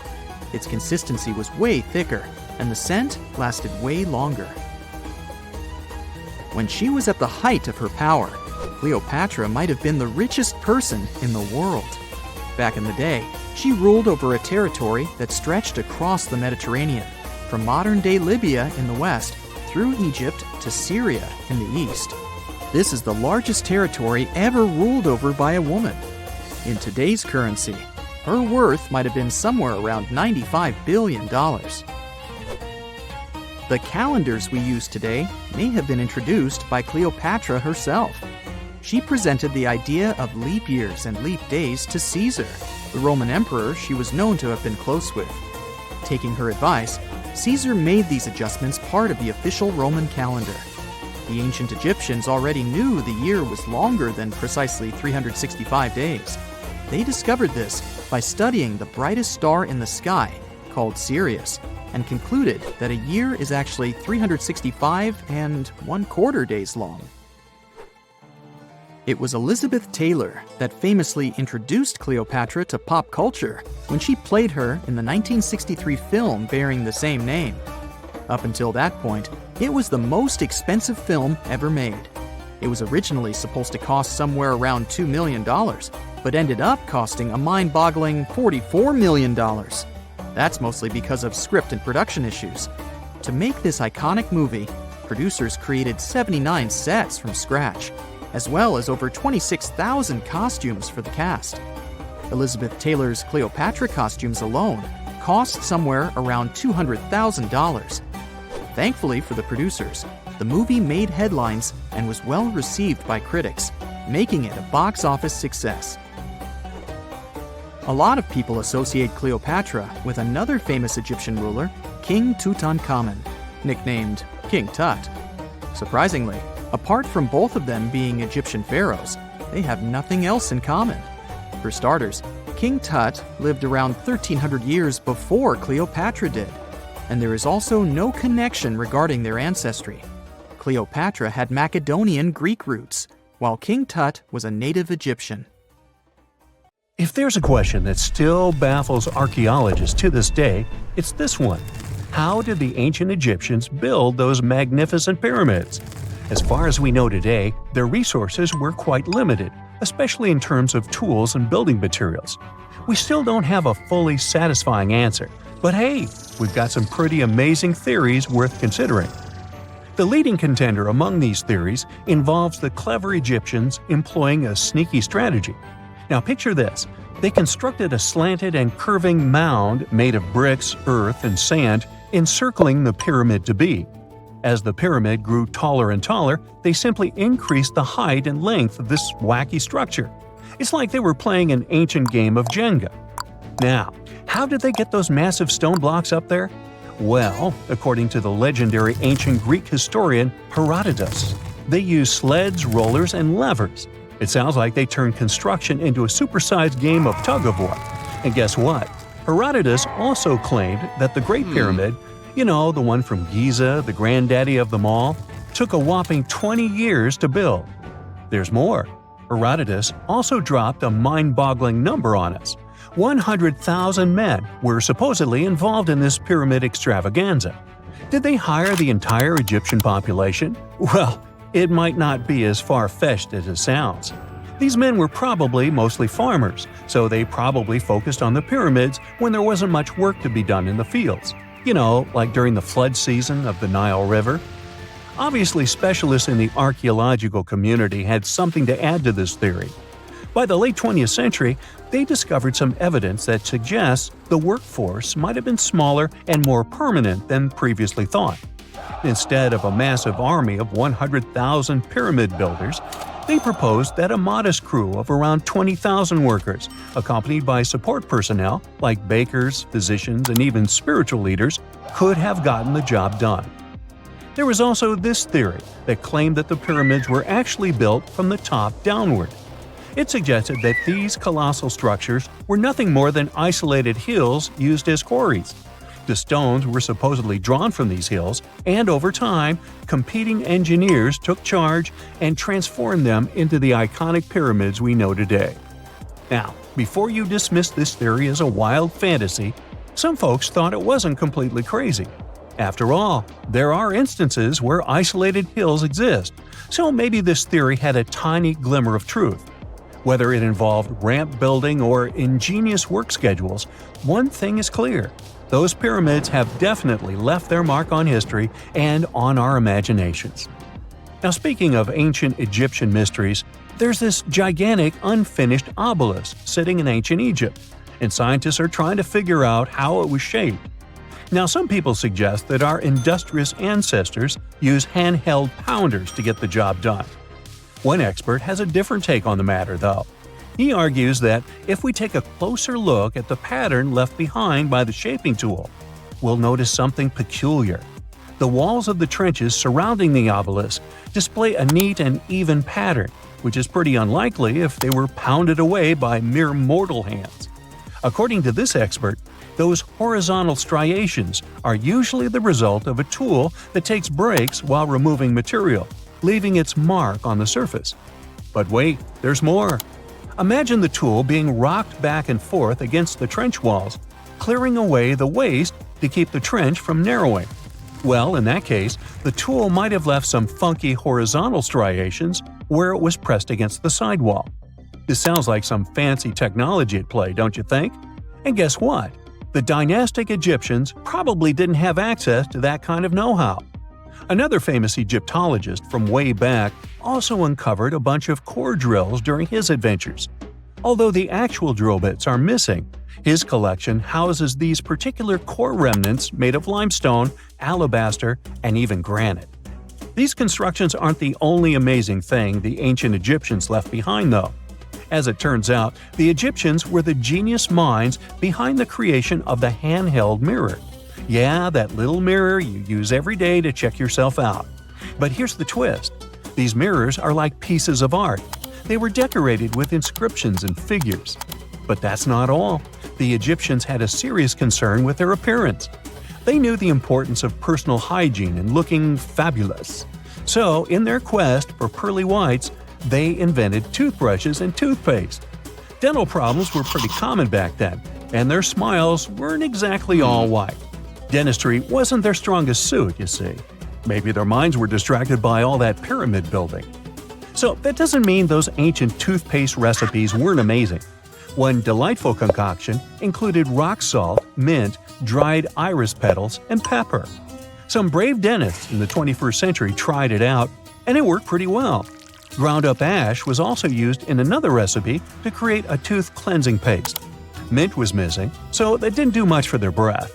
Its consistency was way thicker, and the scent lasted way longer. When she was at the height of her power, Cleopatra might have been the richest person in the world. Back in the day, she ruled over a territory that stretched across the Mediterranean, from modern-day Libya in the west through Egypt to Syria in the east. This is the largest territory ever ruled over by a woman. In today's currency, her worth might have been somewhere around $95 billion. The calendars we use today may have been introduced by Cleopatra herself. She presented the idea of leap years and leap days to Caesar, the Roman emperor she was known to have been close with. Taking her advice, Caesar made these adjustments part of the official Roman calendar. The ancient Egyptians already knew the year was longer than precisely 365 days. They discovered this by studying the brightest star in the sky, called Sirius, and concluded that a year is actually 365 and 1/4 days long. It was Elizabeth Taylor that famously introduced Cleopatra to pop culture when she played her in the 1963 film bearing the same name. Up until that point, it was the most expensive film ever made. It was originally supposed to cost somewhere around $2 million, but ended up costing a mind-boggling $44 million. That's mostly because of script and production issues. To make this iconic movie, producers created 79 sets from scratch. as well as over 26,000 costumes for the cast. Elizabeth Taylor's Cleopatra costumes alone cost somewhere around $200,000. Thankfully for the producers, the movie made headlines and was well received by critics, making it a box office success. A lot of people associate Cleopatra with another famous Egyptian ruler, King Tutankhamun, nicknamed King Tut. Surprisingly, apart from both of them being Egyptian pharaohs, they have nothing else in common. For starters, King Tut lived around 1300 years before Cleopatra did, and there is also no connection regarding their ancestry. Cleopatra had Macedonian Greek roots, while King Tut was a native Egyptian. If there's a question that still baffles archaeologists to this day, it's this one. How did the ancient Egyptians build those magnificent pyramids? As far as we know today, their resources were quite limited, especially in terms of tools and building materials. We still don't have a fully satisfying answer, but hey, we've got some pretty amazing theories worth considering. The leading contender among these theories involves the clever Egyptians employing a sneaky strategy. Now picture this. They constructed a slanted and curving mound made of bricks, earth, and sand encircling the pyramid to be. As the pyramid grew taller and taller, they simply increased the height and length of this wacky structure. It's like they were playing an ancient game of Jenga. Now, how did they get those massive stone blocks up there? Well, according to the legendary ancient Greek historian Herodotus, they used sleds, rollers, and levers. It sounds like they turned construction into a supersized game of tug-of-war. And guess what? Herodotus also claimed that the Great Pyramid, the one from Giza, the granddaddy of them all, took a whopping 20 years to build. There's more. Herodotus also dropped a mind-boggling number on us. 100,000 men were supposedly involved in this pyramid extravaganza. Did they hire the entire Egyptian population? Well, it might not be as far-fetched as it sounds. These men were probably mostly farmers, so they probably focused on the pyramids when there wasn't much work to be done in the fields. Like during the flood season of the Nile River. Obviously, specialists in the archaeological community had something to add to this theory. By the late 20th century, they discovered some evidence that suggests the workforce might have been smaller and more permanent than previously thought. Instead of a massive army of 100,000 pyramid builders, they proposed that a modest crew of around 20,000 workers, accompanied by support personnel like bakers, physicians, and even spiritual leaders, could have gotten the job done. There was also this theory that claimed that the pyramids were actually built from the top downward. It suggested that these colossal structures were nothing more than isolated hills used as quarries. The stones were supposedly drawn from these hills, and over time, competing engineers took charge and transformed them into the iconic pyramids we know today. Now, before you dismiss this theory as a wild fantasy, some folks thought it wasn't completely crazy. After all, there are instances where isolated hills exist, so maybe this theory had a tiny glimmer of truth. Whether it involved ramp building or ingenious work schedules, one thing is clear. Those pyramids have definitely left their mark on history and on our imaginations. Now, speaking of ancient Egyptian mysteries, there's this gigantic unfinished obelisk sitting in ancient Egypt, and scientists are trying to figure out how it was shaped. Now, some people suggest that our industrious ancestors used handheld pounders to get the job done. One expert has a different take on the matter, though. He argues that if we take a closer look at the pattern left behind by the shaping tool, we'll notice something peculiar. The walls of the trenches surrounding the obelisk display a neat and even pattern, which is pretty unlikely if they were pounded away by mere mortal hands. According to this expert, those horizontal striations are usually the result of a tool that takes breaks while removing material, leaving its mark on the surface. But wait, there's more. Imagine the tool being rocked back and forth against the trench walls, clearing away the waste to keep the trench from narrowing. Well, in that case, the tool might have left some funky horizontal striations where it was pressed against the sidewall. This sounds like some fancy technology at play, don't you think? And guess what? The dynastic Egyptians probably didn't have access to that kind of know-how. Another famous Egyptologist from way back also uncovered a bunch of core drills during his adventures. Although the actual drill bits are missing, his collection houses these particular core remnants made of limestone, alabaster, and even granite. These constructions aren't the only amazing thing the ancient Egyptians left behind, though. As it turns out, the Egyptians were the genius minds behind the creation of the handheld mirror. Yeah, that little mirror you use every day to check yourself out. But here's the twist. These mirrors are like pieces of art. They were decorated with inscriptions and figures. But that's not all. The Egyptians had a serious concern with their appearance. They knew the importance of personal hygiene and looking fabulous. So, in their quest for pearly whites, they invented toothbrushes and toothpaste. Dental problems were pretty common back then, and their smiles weren't exactly all white. Dentistry wasn't their strongest suit, you see. Maybe their minds were distracted by all that pyramid building. So that doesn't mean those ancient toothpaste recipes weren't amazing. One delightful concoction included rock salt, mint, dried iris petals, and pepper. Some brave dentists in the 21st century tried it out, and it worked pretty well. Ground-up ash was also used in another recipe to create a tooth cleansing paste. Mint was missing, so that didn't do much for their breath.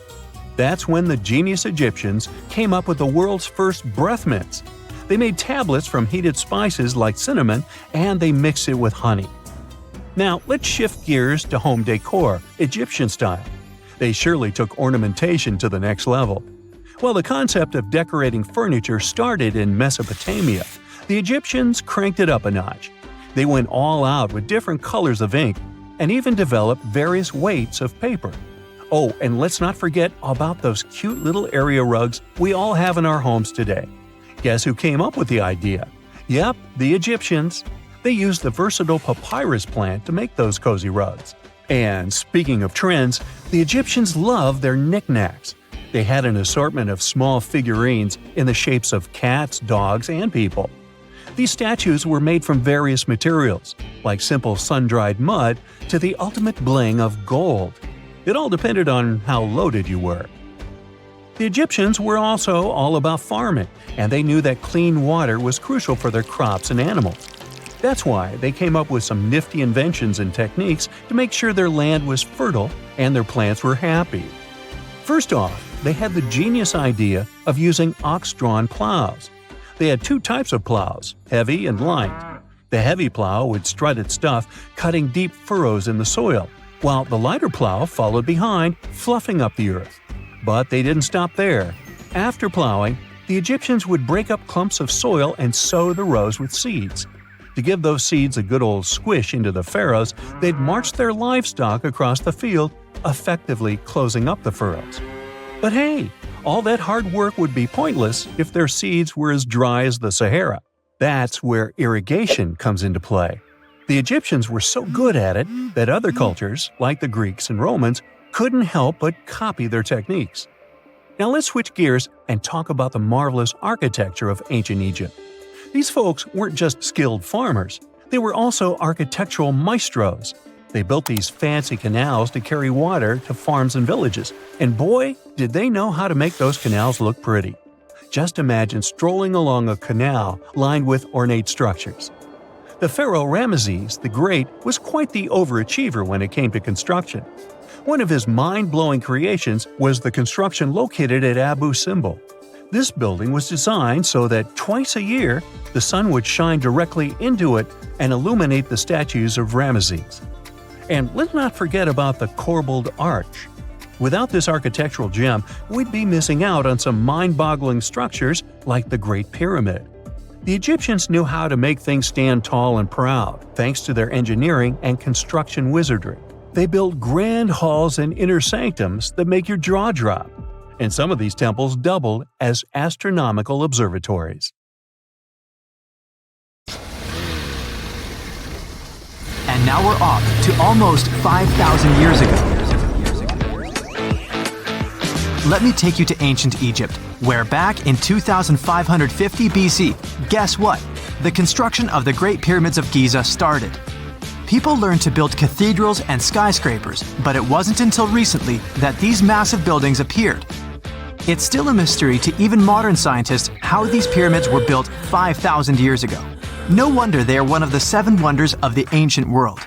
That's when the genius Egyptians came up with the world's first breath mints. They made tablets from heated spices like cinnamon, and they mixed it with honey. Now, let's shift gears to home decor, Egyptian style. They surely took ornamentation to the next level. While the concept of decorating furniture started in Mesopotamia, the Egyptians cranked it up a notch. They went all out with different colors of ink and even developed various weights of paper. Oh, and let's not forget about those cute little area rugs we all have in our homes today. Guess who came up with the idea? Yep, the Egyptians. They used the versatile papyrus plant to make those cozy rugs. And speaking of trends, the Egyptians loved their knickknacks. They had an assortment of small figurines in the shapes of cats, dogs, and people. These statues were made from various materials, like simple sun-dried mud to the ultimate bling of gold. It all depended on how loaded you were. The Egyptians were also all about farming, and they knew that clean water was crucial for their crops and animals. That's why they came up with some nifty inventions and techniques to make sure their land was fertile and their plants were happy. First off, they had the genius idea of using ox-drawn plows. They had two types of plows, heavy and light. The heavy plow would strut its stuff, cutting deep furrows in the soil, while the lighter plow followed behind, fluffing up the earth. But they didn't stop there. After plowing, the Egyptians would break up clumps of soil and sow the rows with seeds. To give those seeds a good old squish into the furrows, they'd march their livestock across the field, effectively closing up the furrows. But hey, all that hard work would be pointless if their seeds were as dry as the Sahara. That's where irrigation comes into play. The Egyptians were so good at it that other cultures, like the Greeks and Romans, couldn't help but copy their techniques. Now let's switch gears and talk about the marvelous architecture of ancient Egypt. These folks weren't just skilled farmers, they were also architectural maestros. They built these fancy canals to carry water to farms and villages, and boy, did they know how to make those canals look pretty. Just imagine strolling along a canal lined with ornate structures. The Pharaoh Ramesses the Great was quite the overachiever when it came to construction. One of his mind-blowing creations was the construction located at Abu Simbel. This building was designed so that twice a year, the sun would shine directly into it and illuminate the statues of Ramesses. And let's not forget about the corbelled arch. Without this architectural gem, we'd be missing out on some mind-boggling structures like the Great Pyramid. The Egyptians knew how to make things stand tall and proud, thanks to their engineering and construction wizardry. They built grand halls and inner sanctums that make your jaw drop. And some of these temples doubled as astronomical observatories. And now we're off to almost 5,000 years ago. Let me take you to ancient Egypt, where back in 2550 BC, guess what? The construction of the Great Pyramids of Giza started. People learned to build cathedrals and skyscrapers, but it wasn't until recently that these massive buildings appeared. It's still a mystery to even modern scientists how these pyramids were built 5,000 years ago. No wonder they are one of the 7 wonders of the ancient world.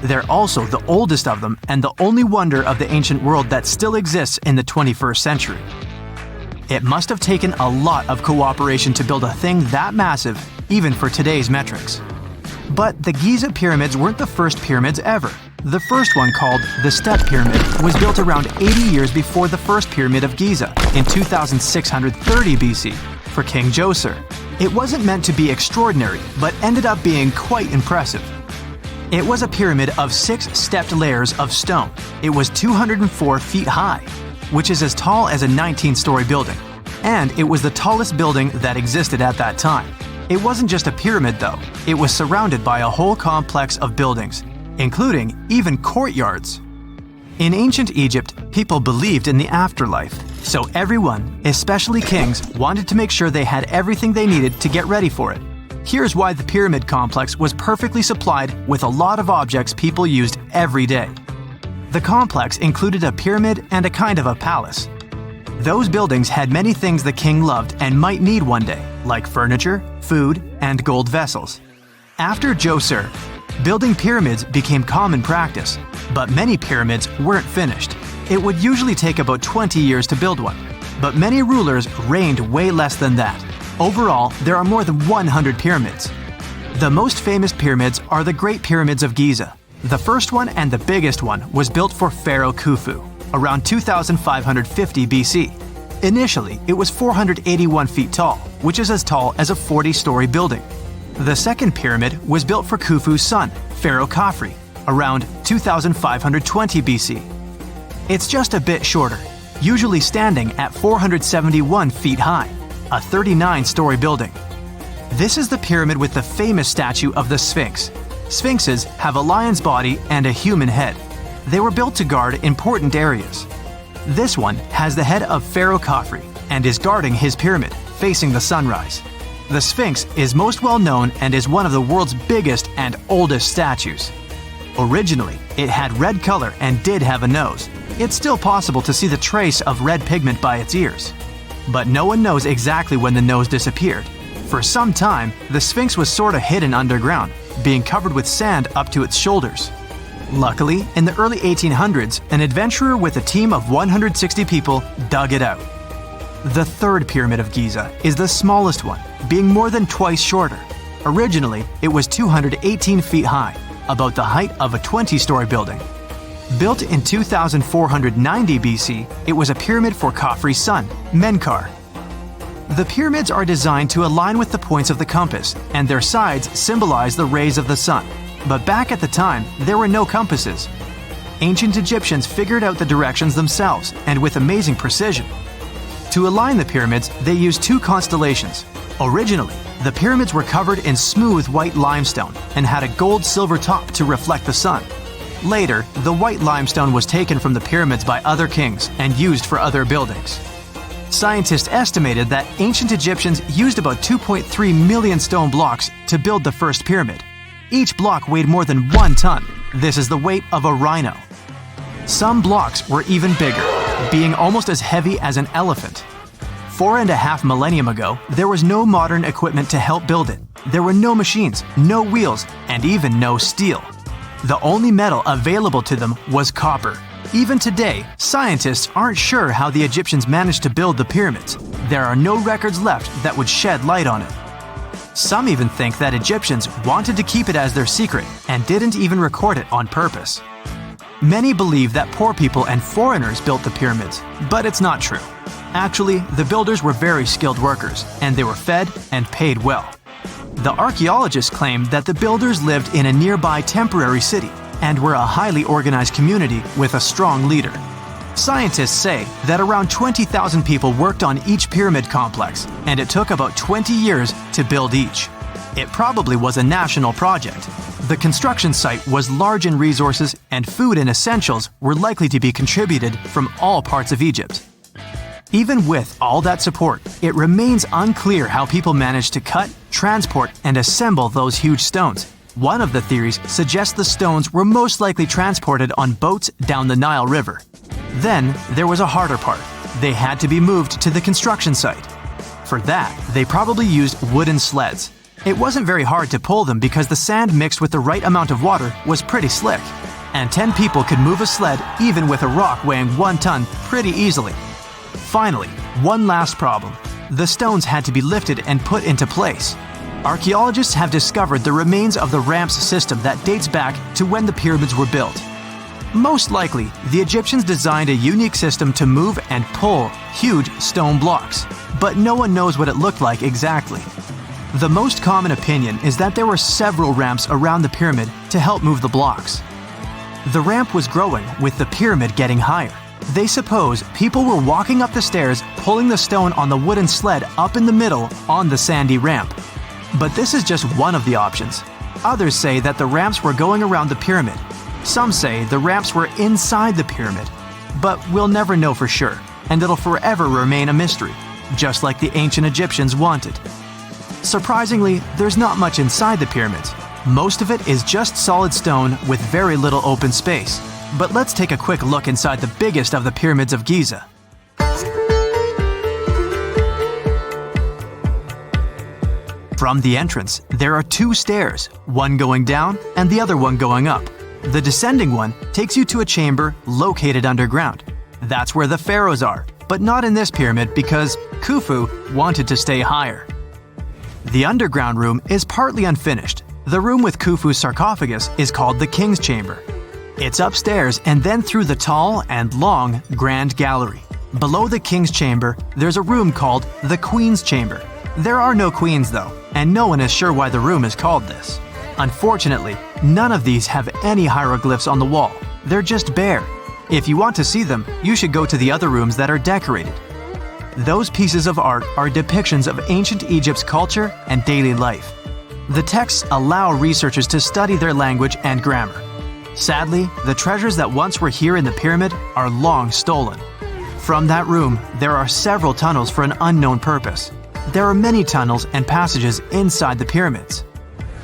They're also the oldest of them and the only wonder of the ancient world that still exists in the 21st century. It must have taken a lot of cooperation to build a thing that massive, even for today's metrics. But the Giza pyramids weren't the first pyramids ever. The first one, called the Step Pyramid, was built around 80 years before the first Pyramid of Giza in 2630 BC for King Djoser. It wasn't meant to be extraordinary, but ended up being quite impressive. It was a pyramid of 6 stepped layers of stone. It was 204 feet high, which is as tall as a 19-story building. And it was the tallest building that existed at that time. It wasn't just a pyramid though, it was surrounded by a whole complex of buildings, including even courtyards. In ancient Egypt, people believed in the afterlife, so everyone, especially kings, wanted to make sure they had everything they needed to get ready for it. Here's why the pyramid complex was perfectly supplied with a lot of objects people used every day. The complex included a pyramid and a kind of a palace. Those buildings had many things the king loved and might need one day, like furniture, food, and gold vessels. After Djoser, building pyramids became common practice, but many pyramids weren't finished. It would usually take about 20 years to build one, but many rulers reigned way less than that. Overall, there are more than 100 pyramids. The most famous pyramids are the Great Pyramids of Giza. The first one and the biggest one was built for Pharaoh Khufu, around 2550 BC. Initially, it was 481 feet tall, which is as tall as a 40-story building. The second pyramid was built for Khufu's son, Pharaoh Khafre, around 2520 BC. It's just a bit shorter, usually standing at 471 feet high, a 39-story building. This is the pyramid with the famous statue of the Sphinx. Sphinxes have a lion's body and a human head. They were built to guard important areas. This one has the head of Pharaoh Khafre and is guarding his pyramid, facing the sunrise. The Sphinx is most well known and is one of the world's biggest and oldest statues. Originally, it had red color and did have a nose. It's still possible to see the trace of red pigment by its ears. But no one knows exactly when the nose disappeared. For some time, the Sphinx was sort of hidden underground, being covered with sand up to its shoulders. Luckily, in the early 1800s, an adventurer with a team of 160 people dug it out. The third Pyramid of Giza is the smallest one, being more than twice shorter. Originally, it was 218 feet high, about the height of a 20-story building. Built in 2490 BC, it was a pyramid for Khafre's son, Menkaure. The pyramids are designed to align with the points of the compass, and their sides symbolize the rays of the sun. But back at the time, there were no compasses. Ancient Egyptians figured out the directions themselves, and with amazing precision. To align the pyramids, they used 2 constellations. Originally, the pyramids were covered in smooth white limestone and had a gold-silver top to reflect the sun. Later, the white limestone was taken from the pyramids by other kings and used for other buildings. Scientists estimated that ancient Egyptians used about 2.3 million stone blocks to build the first pyramid. Each block weighed more than 1 ton. This is the weight of a rhino. Some blocks were even bigger, being almost as heavy as an elephant. 4.5 millennia ago, there was no modern equipment to help build it. There were no machines, no wheels, and even no steel. The only metal available to them was copper. Even today, scientists aren't sure how the Egyptians managed to build the pyramids. There are no records left that would shed light on it. Some even think that Egyptians wanted to keep it as their secret and didn't even record it on purpose. Many believe that poor people and foreigners built the pyramids, but it's not true. Actually, the builders were very skilled workers, and they were fed and paid well. The archaeologists claim that the builders lived in a nearby temporary city and were a highly organized community with a strong leader. Scientists say that around 20,000 people worked on each pyramid complex, and it took about 20 years to build each. It probably was a national project. The construction site was large in resources, and food and essentials were likely to be contributed from all parts of Egypt. Even with all that support, it remains unclear how people managed to cut, transport, and assemble those huge stones. One of the theories suggests the stones were most likely transported on boats down the Nile River. Then, there was a harder part. they had to be moved to the construction site. For that, they probably used wooden sleds. It wasn't very hard to pull them because the sand mixed with the right amount of water was pretty slick. And 10 people could move a sled even with a rock weighing 1 ton pretty easily. Finally, one last problem. The stones had to be lifted and put into place. Archaeologists have discovered the remains of the ramps system that dates back to when the pyramids were built. Most likely, the Egyptians designed a unique system to move and pull huge stone blocks, but no one knows what it looked like exactly. The most common opinion is that there were several ramps around the pyramid to help move the blocks. The ramp was growing with the pyramid getting higher. They suppose people were walking up the stairs, pulling the stone on the wooden sled up in the middle on the sandy ramp. But this is just one of the options. Others say that the ramps were going around the pyramid. Some say the ramps were inside the pyramid. But we'll never know for sure, and it'll forever remain a mystery, just like the ancient Egyptians wanted. Surprisingly, there's not much inside the pyramids. Most of it is just solid stone with very little open space. But let's take a quick look inside the biggest of the pyramids of Giza. From the entrance, there are 2 stairs, one going down and the other one going up. The descending one takes you to a chamber located underground. That's where the pharaohs are, but not in this pyramid because Khufu wanted to stay higher. The underground room is partly unfinished. The room with Khufu's sarcophagus is called the King's Chamber. It's upstairs and then through the tall and long Grand Gallery. Below the King's Chamber, there's a room called the Queen's Chamber. There are no queens though, and no one is sure why the room is called this. Unfortunately, none of these have any hieroglyphs on the wall. They're just bare. If you want to see them, you should go to the other rooms that are decorated. Those pieces of art are depictions of ancient Egypt's culture and daily life. The texts allow researchers to study their language and grammar. Sadly, the treasures that once were here in the pyramid are long stolen. From that room, there are several tunnels for an unknown purpose. There are many tunnels and passages inside the pyramids.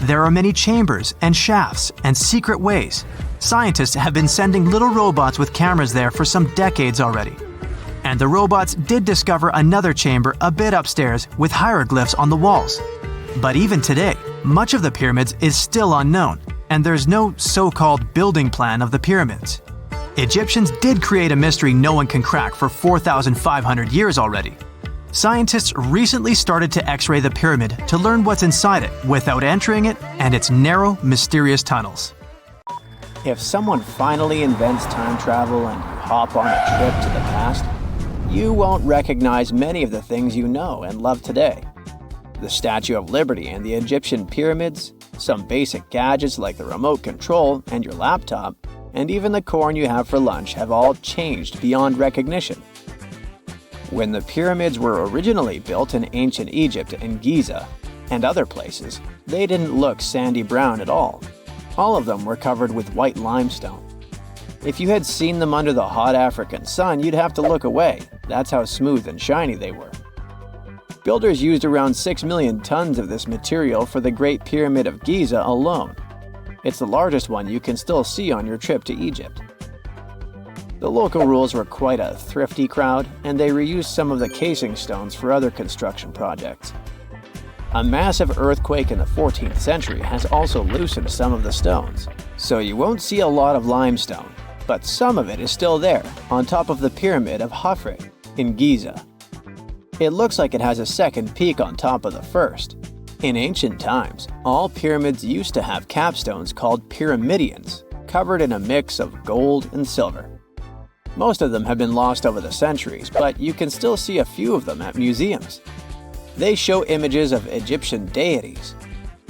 There are many chambers and shafts and secret ways. Scientists have been sending little robots with cameras there for some decades already. And the robots did discover another chamber a bit upstairs with hieroglyphs on the walls. But even today, much of the pyramids is still unknown, and there's no so-called building plan of the pyramids. Egyptians did create a mystery no one can crack for 4,500 years already. Scientists recently started to X-ray the pyramid to learn what's inside it without entering it and its narrow, mysterious tunnels. If someone finally invents time travel and you hop on a trip to the past, you won't recognize many of the things you know and love today. The Statue of Liberty and the Egyptian pyramids, some basic gadgets like the remote control and your laptop, and even the corn you have for lunch have all changed beyond recognition. When the pyramids were originally built in ancient Egypt and Giza and other places, they didn't look sandy brown at all. All of them were covered with white limestone. If you had seen them under the hot African sun, you'd have to look away. That's how smooth and shiny they were. Builders used around 6 million tons of this material for the Great Pyramid of Giza alone. It's the largest one you can still see on your trip to Egypt. The local rules were quite a thrifty crowd, and they reused some of the casing stones for other construction projects. A massive earthquake in the 14th century has also loosened some of the stones, so you won't see a lot of limestone, but some of it is still there, on top of the Pyramid of Khafre in Giza. It looks like it has a second peak on top of the first. In ancient times, all pyramids used to have capstones called pyramidions, covered in a mix of gold and silver. Most of them have been lost over the centuries, but you can still see a few of them at museums. They show images of Egyptian deities.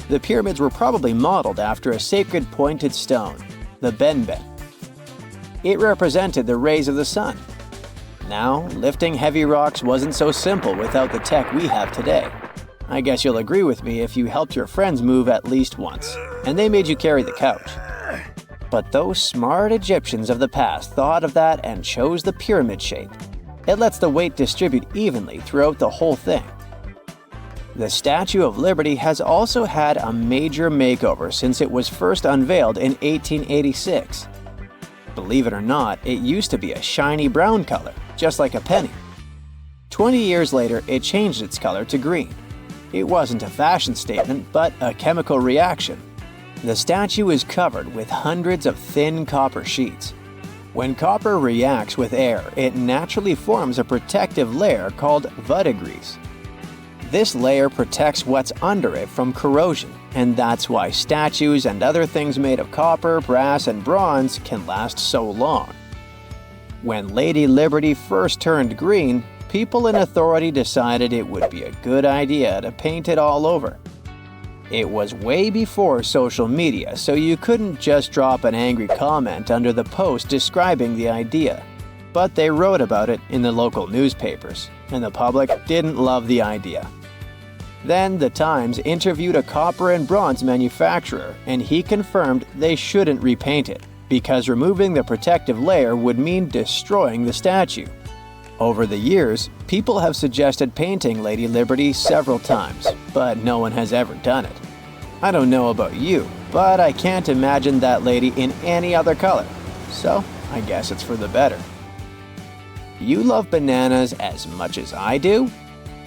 The pyramids were probably modeled after a sacred pointed stone, the benben. It represented the rays of the sun. Now, lifting heavy rocks wasn't so simple without the tech we have today. I guess you'll agree with me if you helped your friends move at least once, and they made you carry the couch. But those smart Egyptians of the past thought of that and chose the pyramid shape. It lets the weight distribute evenly throughout the whole thing. The Statue of Liberty has also had a major makeover since it was first unveiled in 1886. Believe it or not, it used to be a shiny brown color, just like a penny. 20 years later, it changed its color to green. It wasn't a fashion statement, but a chemical reaction. The statue is covered with hundreds of thin copper sheets. When copper reacts with air, it naturally forms a protective layer called verdigris. This layer protects what's under it from corrosion, and that's why statues and other things made of copper, brass, and bronze can last so long. When Lady Liberty first turned green, people in authority decided it would be a good idea to paint it all over. It was way before social media, so you couldn't just drop an angry comment under the post describing the idea. But they wrote about it in the local newspapers, and the public didn't love the idea. Then the Times interviewed a copper and bronze manufacturer, and he confirmed they shouldn't repaint it, because removing the protective layer would mean destroying the statue. Over the years, people have suggested painting Lady Liberty several times, but no one has ever done it. I don't know about you, but I can't imagine that lady in any other color, so I guess it's for the better. You love bananas as much as I do?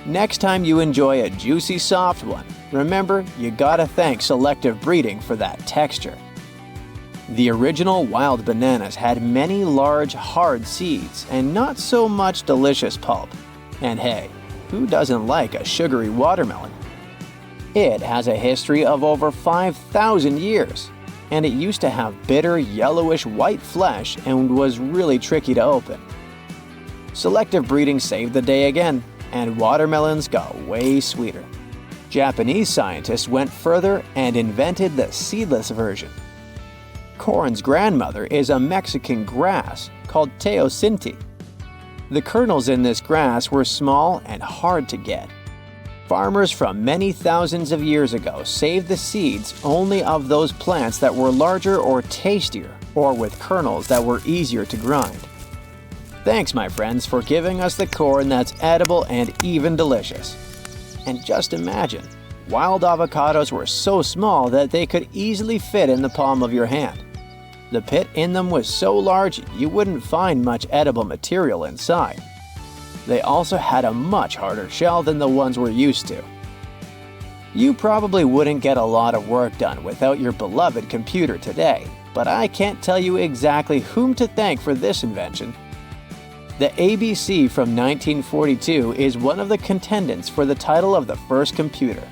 Next time you enjoy a juicy soft one, remember you gotta thank selective breeding for that texture. The original wild bananas had many large, hard seeds and not so much delicious pulp. And hey, who doesn't like a sugary watermelon? It has a history of over 5,000 years, and it used to have bitter, yellowish white flesh and was really tricky to open. Selective breeding saved the day again, and watermelons got way sweeter. Japanese scientists went further and invented the seedless version. Corn's grandmother is a Mexican grass called teosinte. The kernels in this grass were small and hard to get. Farmers from many thousands of years ago saved the seeds only of those plants that were larger or tastier, or with kernels that were easier to grind. Thanks, my friends, for giving us the corn that's edible and even delicious. And just imagine, wild avocados were so small that they could easily fit in the palm of your hand. The pit in them was so large you wouldn't find much edible material inside. They also had a much harder shell than the ones we're used to. You probably wouldn't get a lot of work done without your beloved computer today, but I can't tell you exactly whom to thank for this invention. The ABC from 1942 is one of the contendants for the title of the first computer.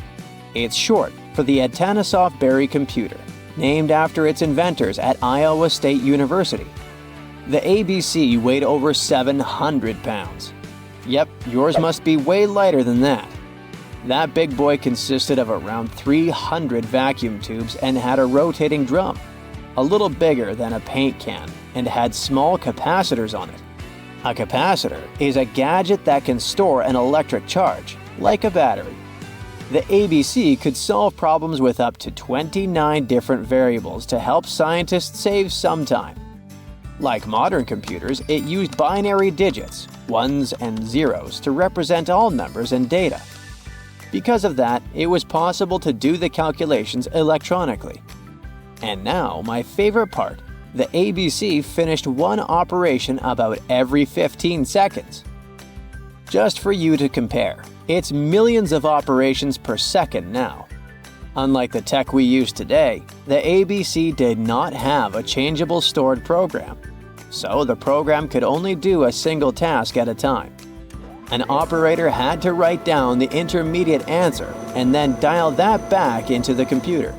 It's short for the Atanasoff Berry computer, named after its inventors at Iowa State University. The ABC weighed over 700 pounds. Yep, yours must be way lighter than that. That big boy consisted of around 300 vacuum tubes and had a rotating drum, a little bigger than a paint can, and had small capacitors on it. A capacitor is a gadget that can store an electric charge, like a battery. The ABC could solve problems with up to 29 different variables to help scientists save some time. Like modern computers, it used binary digits, ones and zeros, to represent all numbers and data. Because of that, it was possible to do the calculations electronically. And now, my favorite part, the ABC finished one operation about every 15 seconds. Just for you to compare, it's millions of operations per second now. Unlike the tech we use today, the ABC did not have a changeable stored program, so the program could only do a single task at a time. An operator had to write down the intermediate answer and then dial that back into the computer.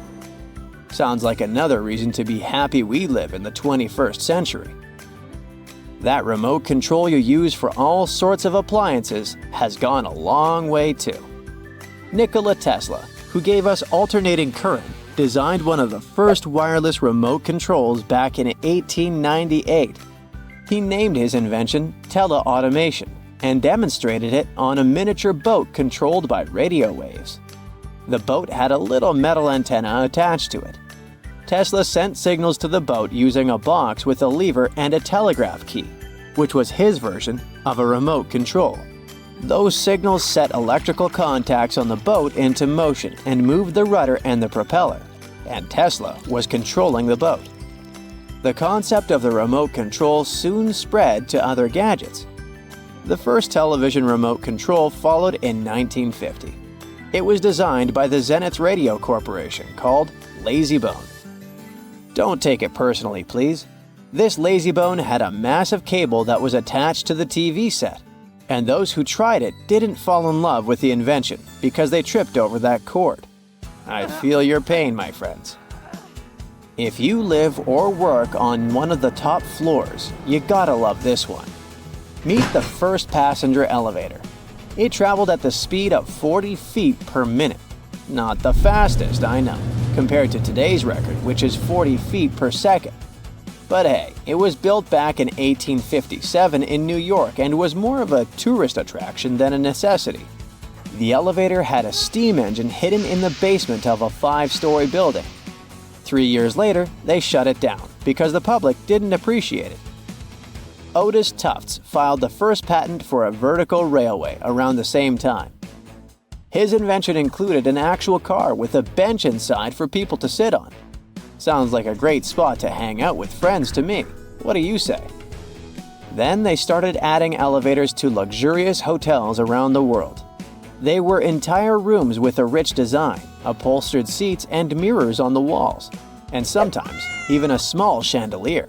Sounds like another reason to be happy we live in the 21st century. That remote control you use for all sorts of appliances has gone a long way too. Nikola Tesla, who gave us alternating current, designed one of the first wireless remote controls back in 1898. He named his invention teleautomation and demonstrated it on a miniature boat controlled by radio waves. The boat had a little metal antenna attached to it. Tesla sent signals to the boat using a box with a lever and a telegraph key, which was his version of a remote control. Those signals set electrical contacts on the boat into motion and moved the rudder and the propeller, and Tesla was controlling the boat. The concept of the remote control soon spread to other gadgets. The first television remote control followed in 1950. It was designed by the Zenith Radio Corporation, called LazyBone. Don't take it personally, please. This LazyBone had a massive cable that was attached to the TV set, and those who tried it didn't fall in love with the invention because they tripped over that cord. I feel your pain, my friends. If you live or work on one of the top floors, you gotta love this one. Meet the first passenger elevator. It traveled at the speed of 40 feet per minute. Not the fastest, I know, compared to today's record, which is 40 feet per second. But hey, it was built back in 1857 in New York and was more of a tourist attraction than a necessity. The elevator had a steam engine hidden in the basement of a 5-story building. 3 years later, they shut it down because the public didn't appreciate it. Otis Tufts filed the first patent for a vertical railway around the same time. His invention included an actual car with a bench inside for people to sit on. Sounds like a great spot to hang out with friends to me. What do you say? Then they started adding elevators to luxurious hotels around the world. They were entire rooms with a rich design, upholstered seats and mirrors on the walls, and sometimes even a small chandelier.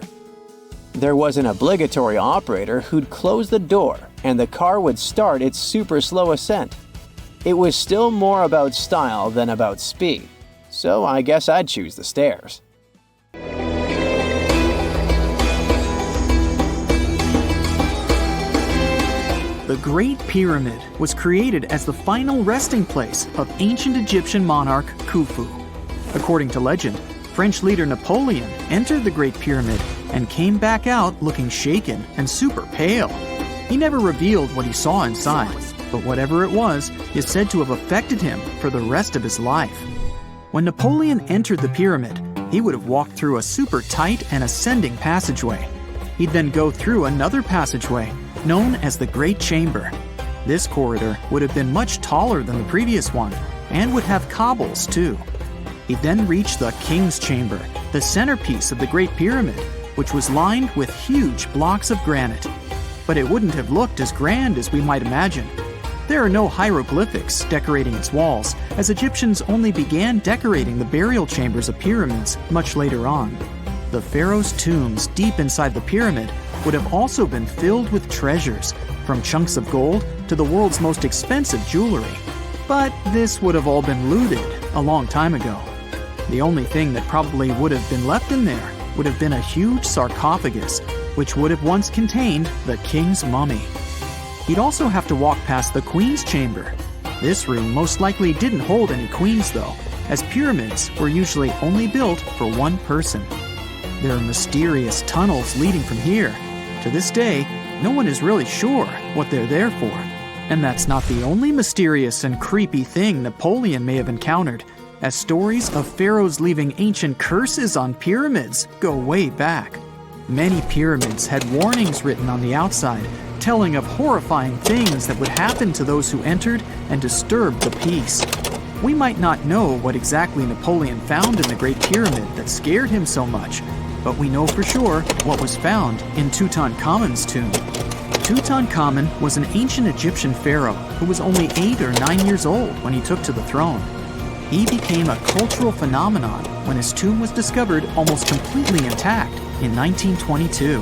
There was an obligatory operator who'd close the door and the car would start its super slow ascent. It was still more about style than about speed, so I guess I'd choose the stairs. The Great Pyramid was created as the final resting place of ancient Egyptian monarch Khufu. According to legend, French leader Napoleon entered the Great Pyramid and came back out looking shaken and super pale. He never revealed what he saw inside, but whatever it was is said to have affected him for the rest of his life. When Napoleon entered the pyramid, he would have walked through a super tight and ascending passageway. He'd then go through another passageway, known as the Great Chamber. This corridor would have been much taller than the previous one, and would have cobbles too. He'd then reach the King's Chamber, the centerpiece of the Great Pyramid, which was lined with huge blocks of granite. But it wouldn't have looked as grand as we might imagine. There are no hieroglyphics decorating its walls, as Egyptians only began decorating the burial chambers of pyramids much later on. The pharaohs' tombs deep inside the pyramid would have also been filled with treasures, from chunks of gold to the world's most expensive jewelry. But this would have all been looted a long time ago. The only thing that probably would have been left in there would have been a huge sarcophagus, which would have once contained the king's mummy. He'd also have to walk past the Queen's Chamber. This room most likely didn't hold any queens though, as pyramids were usually only built for one person. There are mysterious tunnels leading from here. To this day, no one is really sure what they're there for. And that's not the only mysterious and creepy thing Napoleon may have encountered, as stories of pharaohs leaving ancient curses on pyramids go way back. Many pyramids had warnings written on the outside, telling of horrifying things that would happen to those who entered and disturbed the peace. We might not know what exactly Napoleon found in the Great Pyramid that scared him so much, but we know for sure what was found in Tutankhamun's tomb. Tutankhamun was an ancient Egyptian pharaoh who was only 8 or 9 years old when he took to the throne. He became a cultural phenomenon when his tomb was discovered almost completely intact in 1922.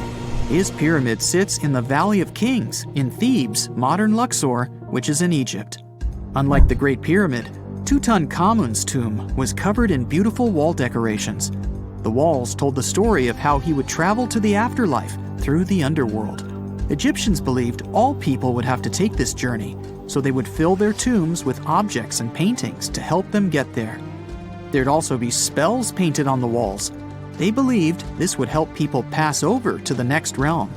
His pyramid sits in the Valley of Kings in Thebes, modern Luxor, which is in Egypt. Unlike the Great Pyramid, Tutankhamun's tomb was covered in beautiful wall decorations. The walls told the story of how he would travel to the afterlife through the underworld. Egyptians believed all people would have to take this journey, so they would fill their tombs with objects and paintings to help them get there. There'd also be spells painted on the walls. They believed this would help people pass over to the next realm.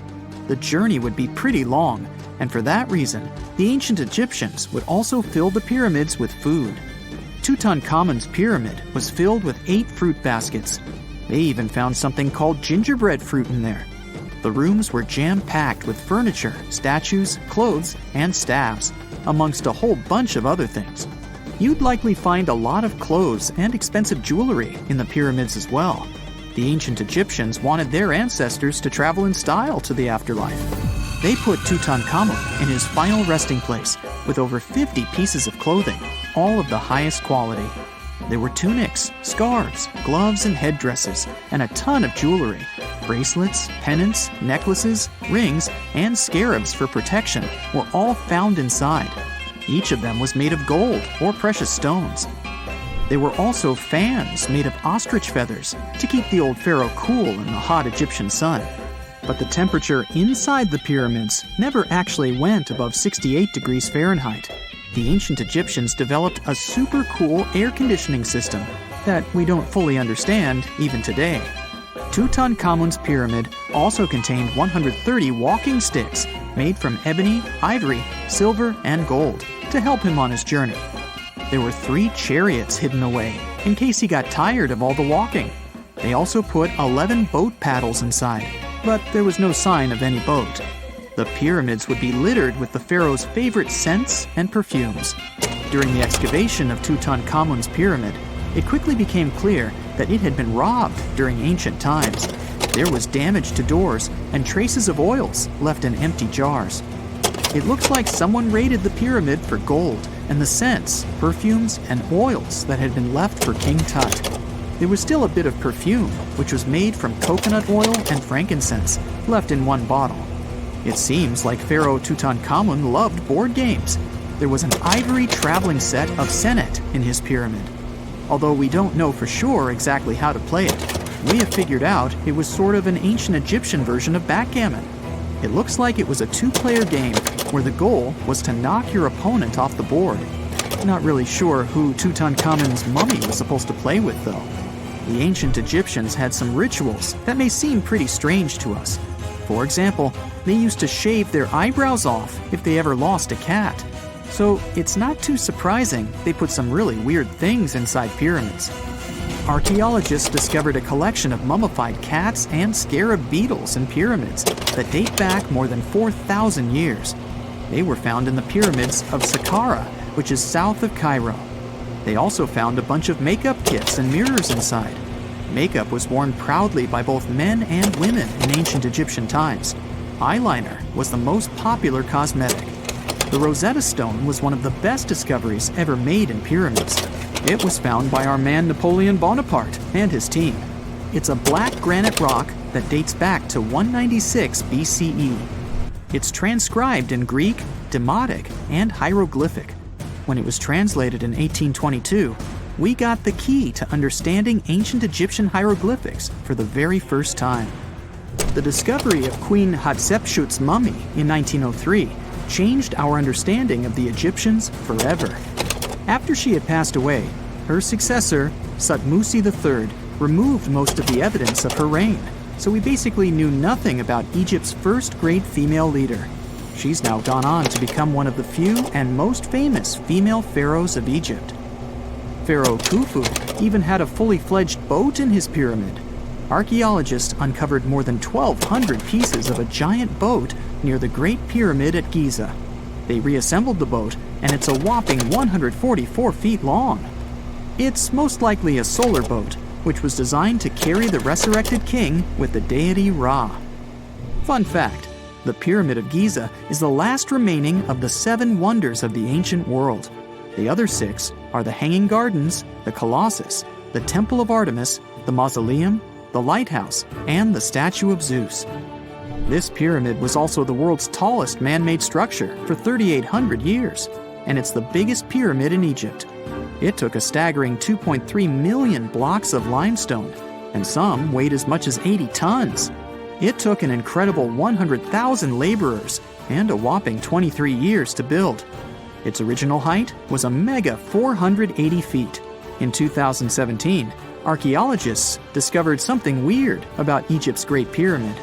The journey would be pretty long, and for that reason, the ancient Egyptians would also fill the pyramids with food. Tutankhamun's pyramid was filled with 8 fruit baskets. They even found something called gingerbread fruit in there. The rooms were jam-packed with furniture, statues, clothes, and staffs, amongst a whole bunch of other things. You'd likely find a lot of clothes and expensive jewelry in the pyramids as well. The ancient Egyptians wanted their ancestors to travel in style to the afterlife. They put Tutankhamun in his final resting place with over 50 pieces of clothing, all of the highest quality. There were tunics, scarves, gloves, and headdresses, and a ton of jewelry. Bracelets, pendants, necklaces, rings, and scarabs for protection were all found inside. Each of them was made of gold or precious stones. There were also fans made of ostrich feathers to keep the old pharaoh cool in the hot Egyptian sun. But the temperature inside the pyramids never actually went above 68 degrees Fahrenheit. The ancient Egyptians developed a super cool air conditioning system that we don't fully understand even today. Tutankhamun's pyramid also contained 130 walking sticks made from ebony, ivory, silver, and gold to help him on his journey. There were 3 chariots hidden away in case he got tired of all the walking. They also put 11 boat paddles inside, but there was no sign of any boat. The pyramids would be littered with the pharaoh's favorite scents and perfumes. During the excavation of Tutankhamun's pyramid, it quickly became clear that it had been robbed during ancient times. There was damage to doors and traces of oils left in empty jars. It looks like someone raided the pyramid for gold and the scents, perfumes, and oils that had been left for King Tut. There was still a bit of perfume, which was made from coconut oil and frankincense, left in one bottle. It seems like Pharaoh Tutankhamun loved board games. There was an ivory traveling set of senet in his pyramid. Although we don't know for sure exactly how to play it, we have figured out it was sort of an ancient Egyptian version of backgammon. It looks like it was a 2-player game where the goal was to knock your opponent off the board. Not really sure who Tutankhamun's mummy was supposed to play with, though. The ancient Egyptians had some rituals that may seem pretty strange to us. For example, they used to shave their eyebrows off if they ever lost a cat. So it's not too surprising they put some really weird things inside pyramids. Archaeologists discovered a collection of mummified cats and scarab beetles in pyramids that date back more than 4,000 years. They were found in the pyramids of Saqqara, which is south of Cairo. They also found a bunch of makeup kits and mirrors inside. Makeup was worn proudly by both men and women in ancient Egyptian times. Eyeliner was the most popular cosmetic. The Rosetta Stone was one of the best discoveries ever made in pyramids. It was found by our man Napoleon Bonaparte and his team. It's a black granite rock that dates back to 196 BCE. It's transcribed in Greek, Demotic, and hieroglyphic. When it was translated in 1822, we got the key to understanding ancient Egyptian hieroglyphics for the very first time. The discovery of Queen Hatshepsut's mummy in 1903 changed our understanding of the Egyptians forever. After she had passed away, her successor, Thutmose III, removed most of the evidence of her reign, so we basically knew nothing about Egypt's first great female leader. She's now gone on to become one of the few and most famous female pharaohs of Egypt. Pharaoh Khufu even had a fully fledged boat in his pyramid. Archaeologists uncovered more than 1,200 pieces of a giant boat near the Great Pyramid at Giza. They reassembled the boat, and it's a whopping 144 feet long. It's most likely a solar boat, which was designed to carry the resurrected king with the deity Ra. Fun fact, the Pyramid of Giza is the last remaining of the 7 wonders of the ancient world. The other 6 are the Hanging Gardens, the Colossus, the Temple of Artemis, the Mausoleum, the Lighthouse, and the Statue of Zeus. This pyramid was also the world's tallest man-made structure for 3,800 years, and it's the biggest pyramid in Egypt. It took a staggering 2.3 million blocks of limestone, and some weighed as much as 80 tons. It took an incredible 100,000 laborers and a whopping 23 years to build. Its original height was a mega 480 feet. In 2017, archaeologists discovered something weird about Egypt's Great Pyramid.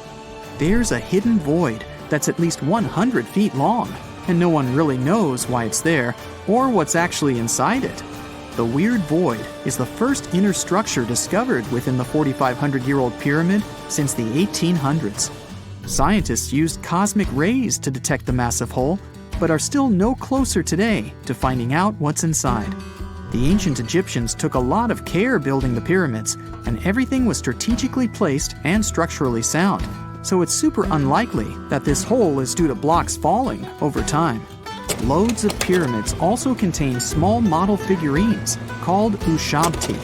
There's a hidden void that's at least 100 feet long, and no one really knows why it's there or what's actually inside it. The weird void is the first inner structure discovered within the 4,500-year-old pyramid since the 1800s. Scientists used cosmic rays to detect the massive hole, but are still no closer today to finding out what's inside. The ancient Egyptians took a lot of care building the pyramids, and everything was strategically placed and structurally sound. so it's super unlikely that this hole is due to blocks falling over time. Loads of pyramids also contain small model figurines called ushabti.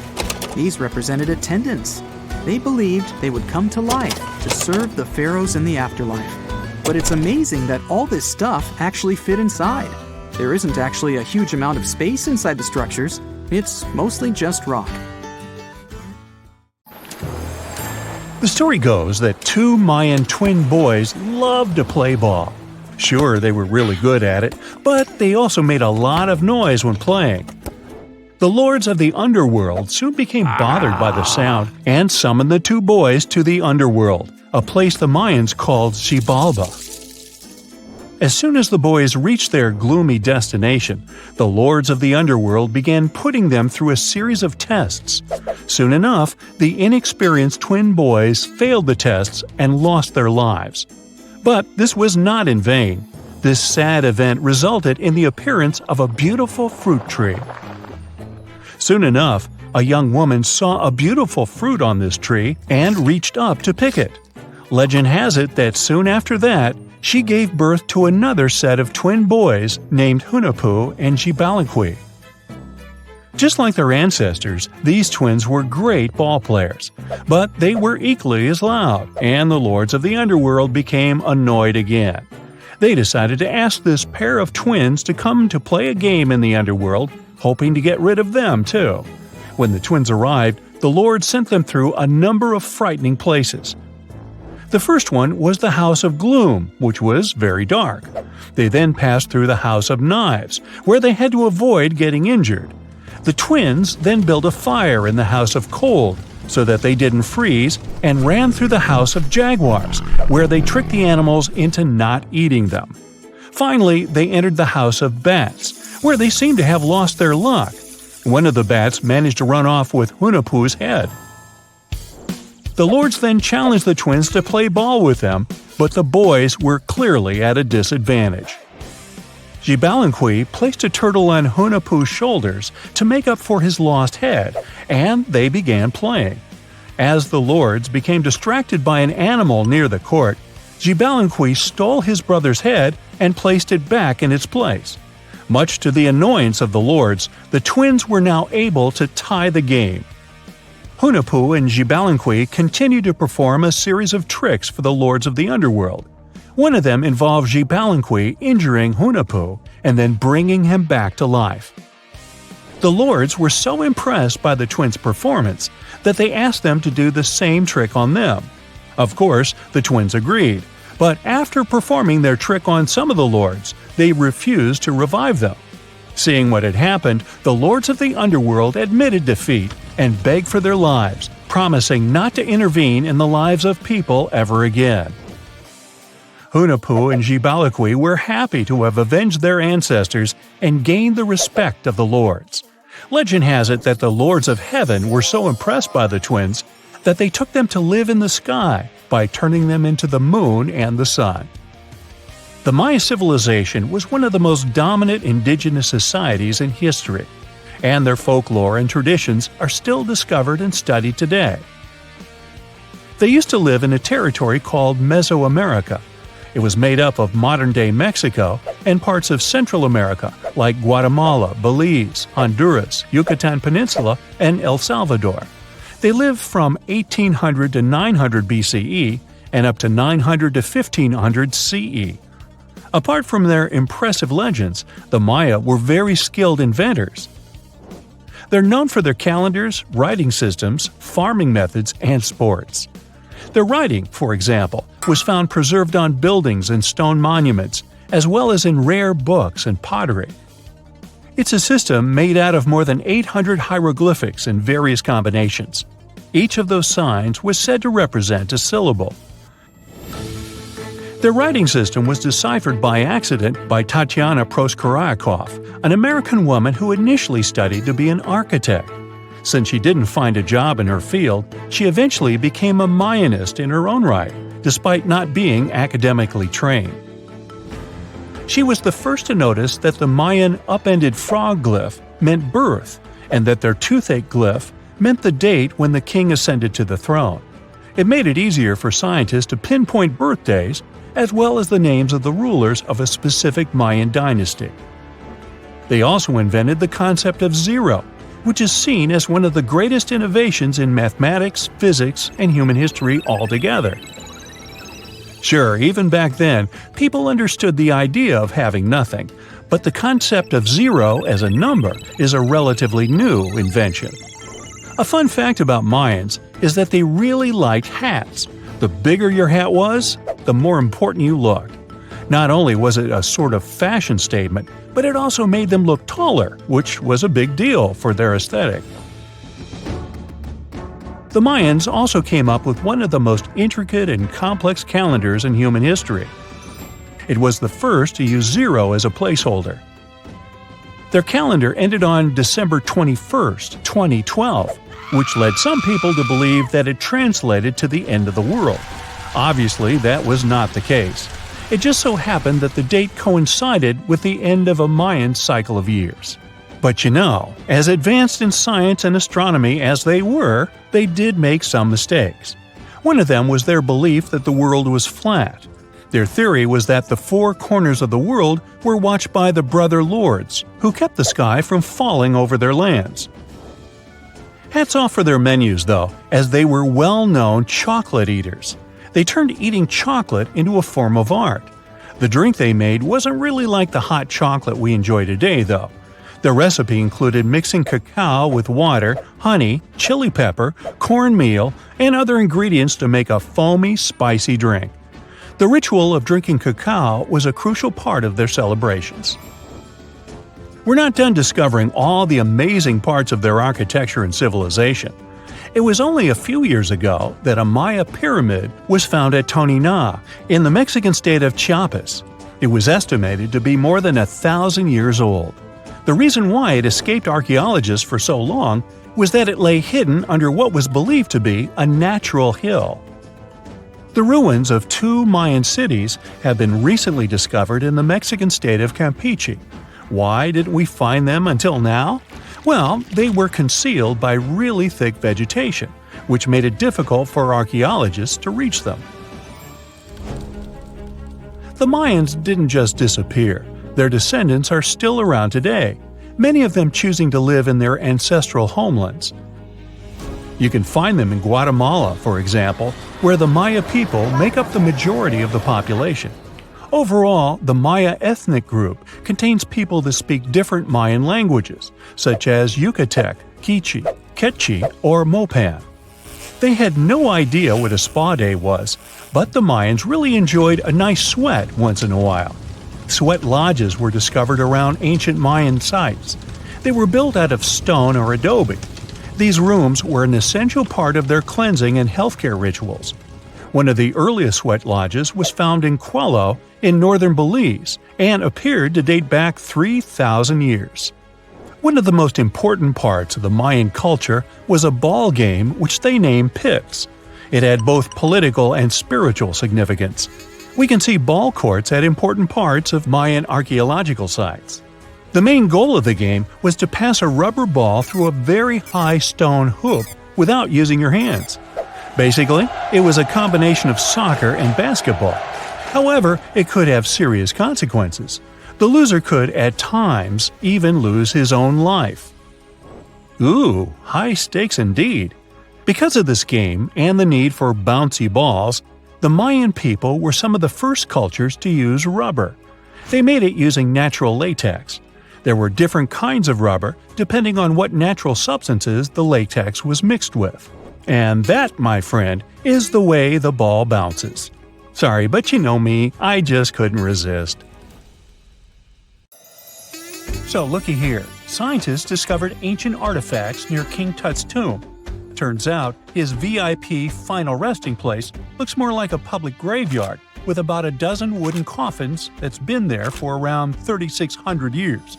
These represented attendants. They believed they would come to life to serve the pharaohs in the afterlife. But it's amazing that all this stuff actually fit inside. There isn't actually a huge amount of space inside the structures. It's mostly just rock. The story goes that two Mayan twin boys loved to play ball. Sure, they were really good at it, but they also made a lot of noise when playing. The lords of the underworld soon became bothered by the sound and summoned the two boys to the underworld, a place the Mayans called Xibalba. As soon as the boys reached their gloomy destination, the lords of the underworld began putting them through a series of tests. Soon enough, the inexperienced twin boys failed the tests and lost their lives. But this was not in vain. This sad event resulted in the appearance of a beautiful fruit tree. Soon enough, a young woman saw a beautiful fruit on this tree and reached up to pick it. Legend has it that soon after that, she gave birth to another set of twin boys named Hunahpu and Xibalbaqui. Just like their ancestors, these twins were great ball players, but they were equally as loud, and the lords of the underworld became annoyed again. They decided to ask this pair of twins to come to play a game in the underworld, hoping to get rid of them too. When the twins arrived, the lord sent them through a number of frightening places. The first one was the House of Gloom, which was very dark. They then passed through the House of Knives, where they had to avoid getting injured. The twins then built a fire in the House of Cold, so that they didn't freeze, and ran through the House of Jaguars, where they tricked the animals into not eating them. Finally, they entered the House of Bats, where they seemed to have lost their luck. One of the bats managed to run off with Hunahpu's head. The lords then challenged the twins to play ball with them, but the boys were clearly at a disadvantage. Xibalbaqui placed a turtle on Hunahpu's shoulders to make up for his lost head, and they began playing. As the lords became distracted by an animal near the court, Xibalbaqui stole his brother's head and placed it back in its place. Much to the annoyance of the lords, the twins were now able to tie the game. Hunahpu and Xibalbaqui continued to perform a series of tricks for the lords of the underworld. One of them involved Xibalbaqui injuring Hunahpu and then bringing him back to life. The lords were so impressed by the twins' performance that they asked them to do the same trick on them. Of course, the twins agreed, but after performing their trick on some of the lords, they refused to revive them. Seeing what had happened, the lords of the underworld admitted defeat and begged for their lives, promising not to intervene in the lives of people ever again. Hunahpu and Xibalbaqui were happy to have avenged their ancestors and gained the respect of the lords. Legend has it that the lords of heaven were so impressed by the twins that they took them to live in the sky by turning them into the moon and the sun. The Maya civilization was one of the most dominant indigenous societies in history, and their folklore and traditions are still discovered and studied today. They used to live in a territory called Mesoamerica. It was made up of modern-day Mexico and parts of Central America like Guatemala, Belize, Honduras, Yucatan Peninsula, and El Salvador. They lived from 1800 to 900 BCE and up to 900 to 1500 CE. Apart from their impressive legends, the Maya were very skilled inventors. They're known for their calendars, writing systems, farming methods, and sports. Their writing, for example, was found preserved on buildings and stone monuments, as well as in rare books and pottery. It's a system made out of more than 800 hieroglyphics in various combinations. Each of those signs was said to represent a syllable. Their writing system was deciphered by accident by Tatiana Proskorakov, an American woman who initially studied to be an architect. Since she didn't find a job in her field, she eventually became a Mayanist in her own right, despite not being academically trained. She was the first to notice that the Mayan upended frog glyph meant birth, and that their toothache glyph meant the date when the king ascended to the throne. It made it easier for scientists to pinpoint birthdays as well as the names of the rulers of a specific Mayan dynasty. They also invented the concept of zero, which is seen as one of the greatest innovations in mathematics, physics, and human history altogether. Sure, even back then, people understood the idea of having nothing, but the concept of zero as a number is a relatively new invention. A fun fact about Mayans is that they really liked hats. The bigger your hat was, the more important you looked. Not only was it a sort of fashion statement, but it also made them look taller, which was a big deal for their aesthetic. The Mayans also came up with one of the most intricate and complex calendars in human history. It was the first to use zero as a placeholder. Their calendar ended on December 21st, 2012, which led some people to believe that it translated to the end of the world. Obviously, that was not the case. It just so happened that the date coincided with the end of a Mayan cycle of years. But you know, as advanced in science and astronomy as they were, they did make some mistakes. One of them was their belief that the world was flat. Their theory was that the four corners of the world were watched by the Brother Lords, who kept the sky from falling over their lands. Hats off for their menus, though, as they were well-known chocolate eaters. They turned eating chocolate into a form of art. The drink they made wasn't really like the hot chocolate we enjoy today, though. The recipe included mixing cacao with water, honey, chili pepper, cornmeal, and other ingredients to make a foamy, spicy drink. The ritual of drinking cacao was a crucial part of their celebrations. We're not done discovering all the amazing parts of their architecture and civilization. It was only a few years ago that a Maya pyramid was found at Tonina, in the Mexican state of Chiapas. It was estimated to be more than 1,000 years old. The reason why it escaped archaeologists for so long was that it lay hidden under what was believed to be a natural hill. The ruins of two Mayan cities have been recently discovered in the Mexican state of Campeche. Why didn't we find them until now? Well, they were concealed by really thick vegetation, which made it difficult for archaeologists to reach them. The Mayans didn't just disappear. Their descendants are still around today, many of them choosing to live in their ancestral homelands. You can find them in Guatemala, for example, where the Maya people make up the majority of the population. Overall, the Maya ethnic group contains people that speak different Mayan languages, such as Yucatec, Quiche, Quechua, or Mopan. They had no idea what a spa day was, but the Mayans really enjoyed a nice sweat once in a while. Sweat lodges were discovered around ancient Mayan sites. They were built out of stone or adobe. These rooms were an essential part of their cleansing and healthcare rituals. One of the earliest sweat lodges was found in Quello in northern Belize and appeared to date back 3,000 years. One of the most important parts of the Mayan culture was a ball game which they named Pix. It had both political and spiritual significance. We can see ball courts at important parts of Mayan archaeological sites. The main goal of the game was to pass a rubber ball through a very high stone hoop without using your hands. Basically, it was a combination of soccer and basketball. However, it could have serious consequences. The loser could, at times, even lose his own life. Ooh, high stakes indeed. Because of this game and the need for bouncy balls, the Mayan people were some of the first cultures to use rubber. They made it using natural latex. There were different kinds of rubber depending on what natural substances the latex was mixed with. And that, my friend, is the way the ball bounces. Sorry, but you know me, I just couldn't resist. So looky here, scientists discovered ancient artifacts near King Tut's tomb. Turns out, his VIP final resting place looks more like a public graveyard with about a dozen wooden coffins that's been there for around 3,600 years.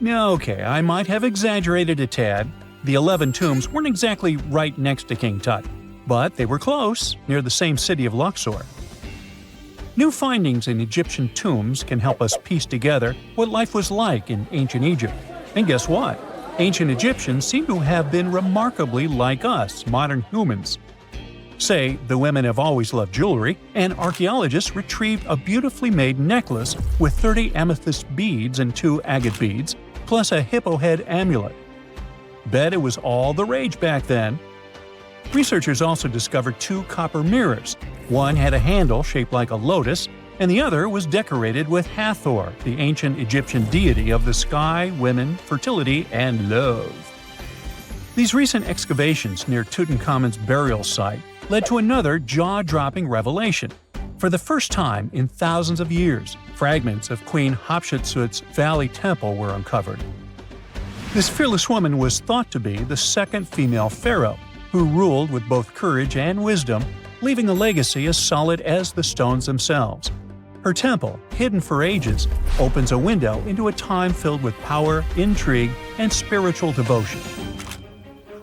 Okay, I might have exaggerated a tad. The 11 tombs weren't exactly right next to King Tut, but they were close, near the same city of Luxor. New findings in Egyptian tombs can help us piece together what life was like in ancient Egypt. And guess what? Ancient Egyptians seem to have been remarkably like us, modern humans. Say the women have always loved jewelry, and archaeologists retrieved a beautifully made necklace with 30 amethyst beads and 2 agate beads, plus a hippo head amulet. Bet it was all the rage back then. Researchers also discovered 2 copper mirrors. One had a handle shaped like a lotus, and the other was decorated with Hathor, the ancient Egyptian deity of the sky, women, fertility, and love. These recent excavations near Tutankhamun's burial site led to another jaw-dropping revelation. For the first time in thousands of years, fragments of Queen Hatshepsut's Valley Temple were uncovered. This fearless woman was thought to be the second female pharaoh, who ruled with both courage and wisdom, leaving a legacy as solid as the stones themselves. Her temple, hidden for ages, opens a window into a time filled with power, intrigue, and spiritual devotion.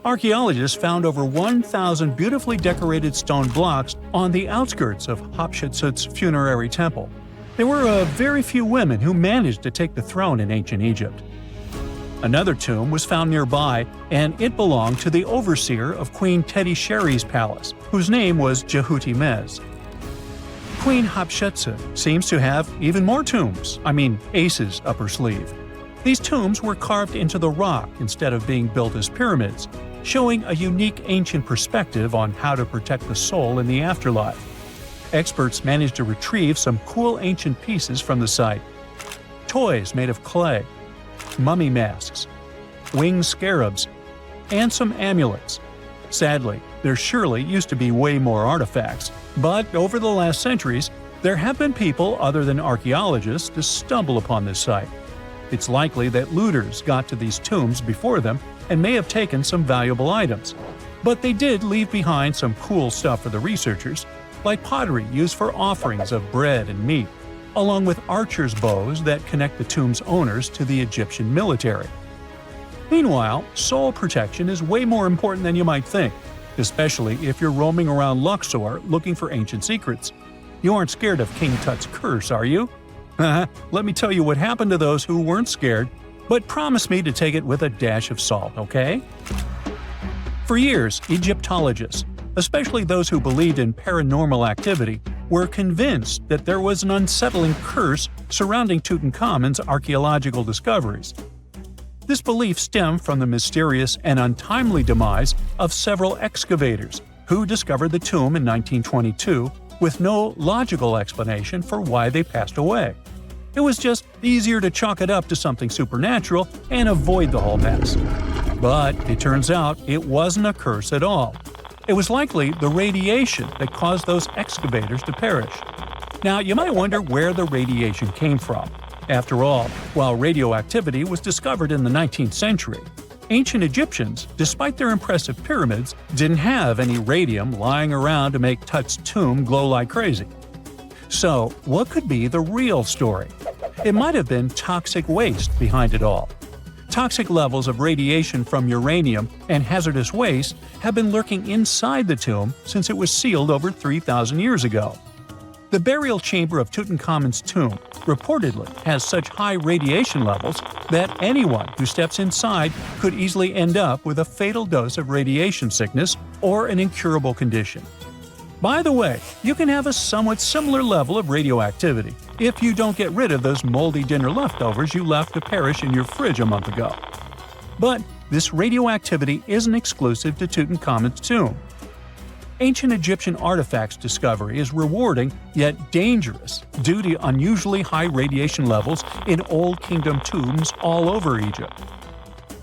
Archaeologists found over 1,000 beautifully decorated stone blocks on the outskirts of Hatshepsut's funerary temple. There were very few women who managed to take the throne in ancient Egypt. Another tomb was found nearby, and it belonged to the overseer of Queen Teti Sheri's palace, whose name was Jehuti-Mez. Queen Hatshepsut seems to have even more tombs, aces up her sleeve. These tombs were carved into the rock instead of being built as pyramids, showing a unique ancient perspective on how to protect the soul in the afterlife. Experts managed to retrieve some cool ancient pieces from the site. Toys made of clay, mummy masks, winged scarabs, and some amulets. Sadly, there surely used to be way more artifacts, but over the last centuries, there have been people other than archaeologists to stumble upon this site. It's likely that looters got to these tombs before them and may have taken some valuable items. But they did leave behind some cool stuff for the researchers, like pottery used for offerings of bread and meat, along with archers' bows that connect the tomb's owners to the Egyptian military. Meanwhile, soul protection is way more important than you might think, especially if you're roaming around Luxor looking for ancient secrets. You aren't scared of King Tut's curse, are you? Let me tell you what happened to those who weren't scared, but promise me to take it with a dash of salt, okay? For years, Egyptologists, especially those who believed in paranormal activity, were convinced that there was an unsettling curse surrounding Tutankhamun's archaeological discoveries. This belief stemmed from the mysterious and untimely demise of several excavators who discovered the tomb in 1922 with no logical explanation for why they passed away. It was just easier to chalk it up to something supernatural and avoid the whole mess. But it turns out it wasn't a curse at all. It was likely the radiation that caused those excavators to perish. Now, you might wonder where the radiation came from. After all, while radioactivity was discovered in the 19th century, ancient Egyptians, despite their impressive pyramids, didn't have any radium lying around to make Tut's tomb glow like crazy. So, what could be the real story? It might have been toxic waste behind it all. Toxic levels of radiation from uranium and hazardous waste have been lurking inside the tomb since it was sealed over 3,000 years ago. The burial chamber of Tutankhamun's tomb reportedly has such high radiation levels that anyone who steps inside could easily end up with a fatal dose of radiation sickness or an incurable condition. By the way, you can have a somewhat similar level of radioactivity if you don't get rid of those moldy dinner leftovers you left to perish in your fridge a month ago. But this radioactivity isn't exclusive to Tutankhamun's tomb. Ancient Egyptian artifacts discovery is rewarding yet dangerous due to unusually high radiation levels in Old Kingdom tombs all over Egypt.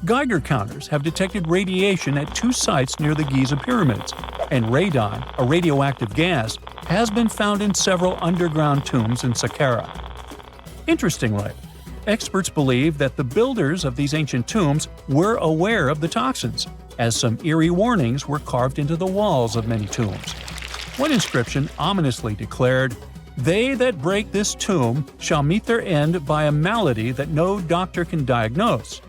Geiger counters have detected radiation at 2 sites near the Giza pyramids, and radon, a radioactive gas, has been found in several underground tombs in Saqqara. Interestingly, experts believe that the builders of these ancient tombs were aware of the toxins, as some eerie warnings were carved into the walls of many tombs. One inscription ominously declared, "They that break this tomb shall meet their end by a malady that no doctor can diagnose."